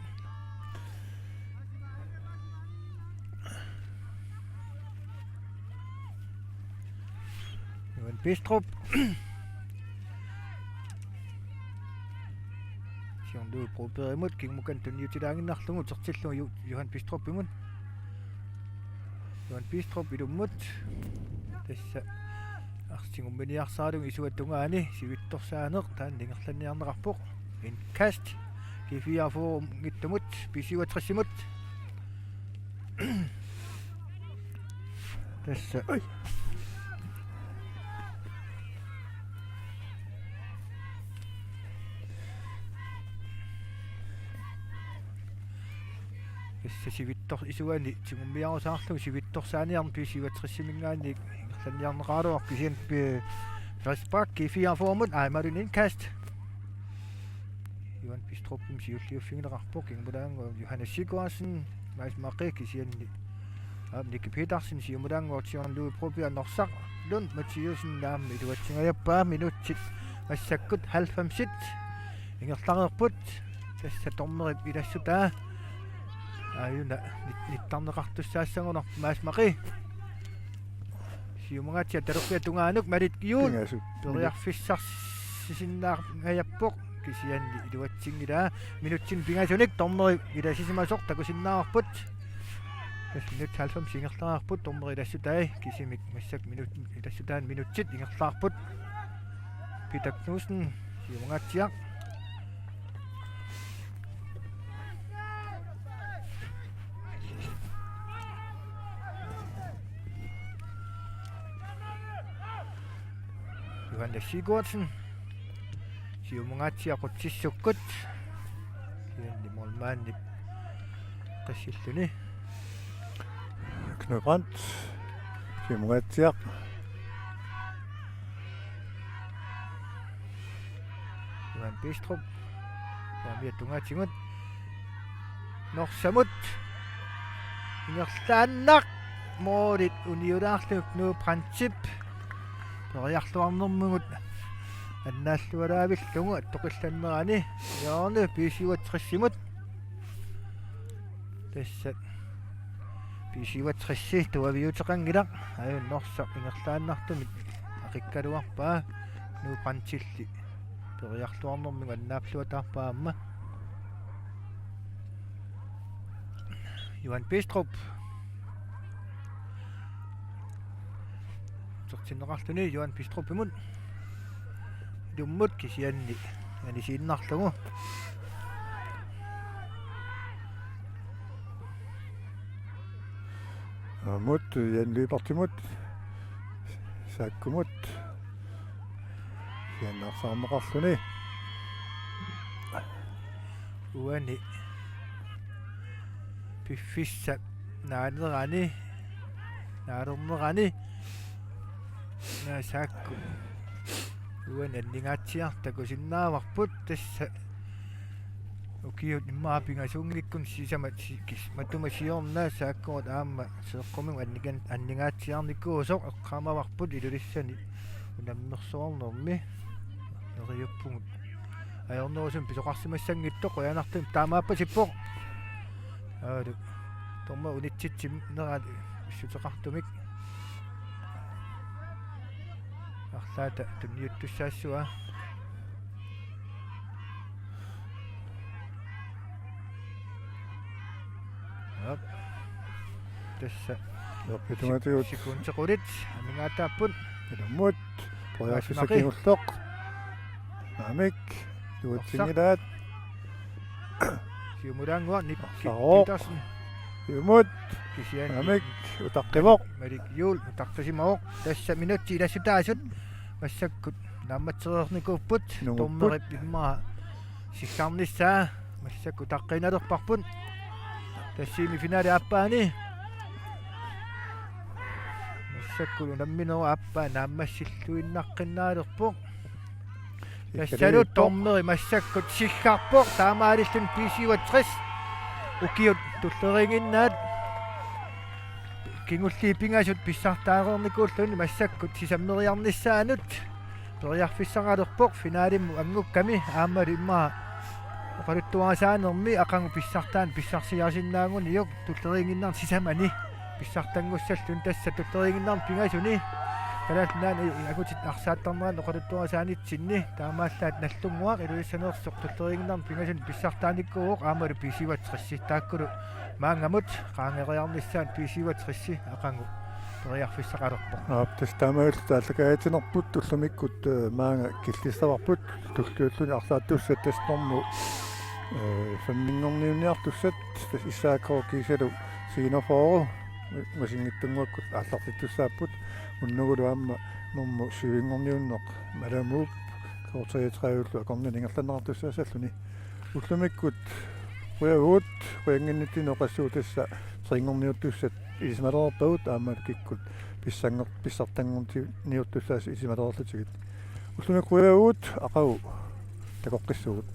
Johan Bistrup Siorlu proberimut kingmukan tunniutilaanginnarlugu tertillugu Johan Bistrup imun Johan Bistrup ilummut tassa arsingumminiarsaalung isuattungaani sivittorsaaneq taan lingerlanniarneqarpoq inkast kifiafu ngittumut pisiuatrissimut tassa sivittor isuani singummiarusaarlugu sivittorsaaniarn pisiuatrissimingaani ingerlanniarneqaaluaq kisian Raspak kifiafuumut aimarun inkast Johan Bistrupim siulliuffingileqarpoq ingmulaangu Johannes Sigurdsson maismaqi kisianni Nicky Petersen siumulaanguortiornluu probiannorsaq lun Mathiusen naammi iluatsingajappa minutsit massakkut 90 ingerlareerput tassa tormerip ilassutaa ayuna nittarneqartussaassangornor maasmaqi siumangatia talerpia tungaanuk malit kiun ingasut periarfissarsisinnaar ngajappoq kisianni iluatsingilaa minutsin pingasunik tormeri ilasisimasoq takusinnaaarput minut 90 ingerlaarput tormeri ilassutaai kisimik massak minut ilassutaan minutsit ingerlaarput Peter Knudsen siumangatia Johannes Sigurdsson siumangatia qutsissukkut kianni molmaanni qassilluni Knøbrand siumugatsiaq Johan Bistrup saamia tungatingut norsamut ingerlaannaq moolit uniulaarluk nuu princip periarluarnermungut аннааллуалаавиллугу аттоқилланнерани яорне писиватриссимут тасса писиватрисси туавиутеқангилақ аюннорсақ ингерлааннартумит ақиккалуарпаа нуу пантилли периарлуарнэрмуг аннаапплуатаарпаамма Johan Bistrup тертиннеқарлуни Johan Bistrup имун Dummut kisianni anisiinnarlugu mut yanliipartimut saakkumut yannersaarneqarluni uani piffissa naanerani naasaakku uan anningaatiar takusinnaavarput tassa Ukiut imma pingasungnikkun sisama matuma siorna saakkuut aamma seeqqumung anningaatiarnikkuusoq eqqamavarput ilulissani unammersoornermi eriuppungut ajornerusum pisoqarsimassangittoq qoyanartum taamaappa sippoq aadu torma unitsitsim neraat issuteqartumik арлаата тунниуттуссаассуа ап тасса Pitungatiut секунтеқулит амингаатааппут ilummut pojassissakiulloq naamik tuutsigilaat сиумулаангуа Арсароқ. никкитарсин ilummut кисиан naamik utaqqivoq малик юул тартасимаоқ тасса минутти илассутаасут массаккут наамматсериерникууппут Нугуппут. тормерип иммаа сиккарниссаа массакку таққиналерпарпут тассими финале аппаани массакку намминера аппаа нааммассиллуиннаққиннаалерпоқ тассалут тормери массаккут сиккарпоқ таамаалиллун писиватрис укиут туллерингиннаат кингулли пингасут писсартаареерникууллуни массаккут сисаммериарниссаанут периарфиссаралерпоқ финалимму ангукками ааммали иммаа оқалуттуарасаанерми ақангу писсартаан писсарсиарсиннаангуни иок туллерингиннаар сисамани писсартангуссаллун тасса туллерингиннаар пингасуни калаатнаан акутит арсааттарнеран оқалуттуарасаанитсинни таамааллаат наллунгуақ илуиссанеерсоқ туллерингиннаар пингасун писсартааниккууоқ аамалу писиватсрисси тааккулу маангамут qaangeриарниссаан писиватсрисси ақангу периарфиссақалерпоқ аптас таамаалл тааллакаатинерпут туллумиккут маанга киллиссаварпут туллууллуни арсааттуссат таснэрму фаммингорниуниартуссат тас исаакоо кисалу синофоору масингиттунгуаккут ааллартиттуссааппут уннугулу аама норму сивингорниуннеқ маламууп коортаятраиуллу акорнинingерланнартуссаасаллуни уллумиккут уяут уянгиннитинеқассуу тасса сингорниуттуссат исмалерпагут аамал киккут писсартангорти ниуттуссаас исмалерлутигит уллумик уяут ақау такоққиссугут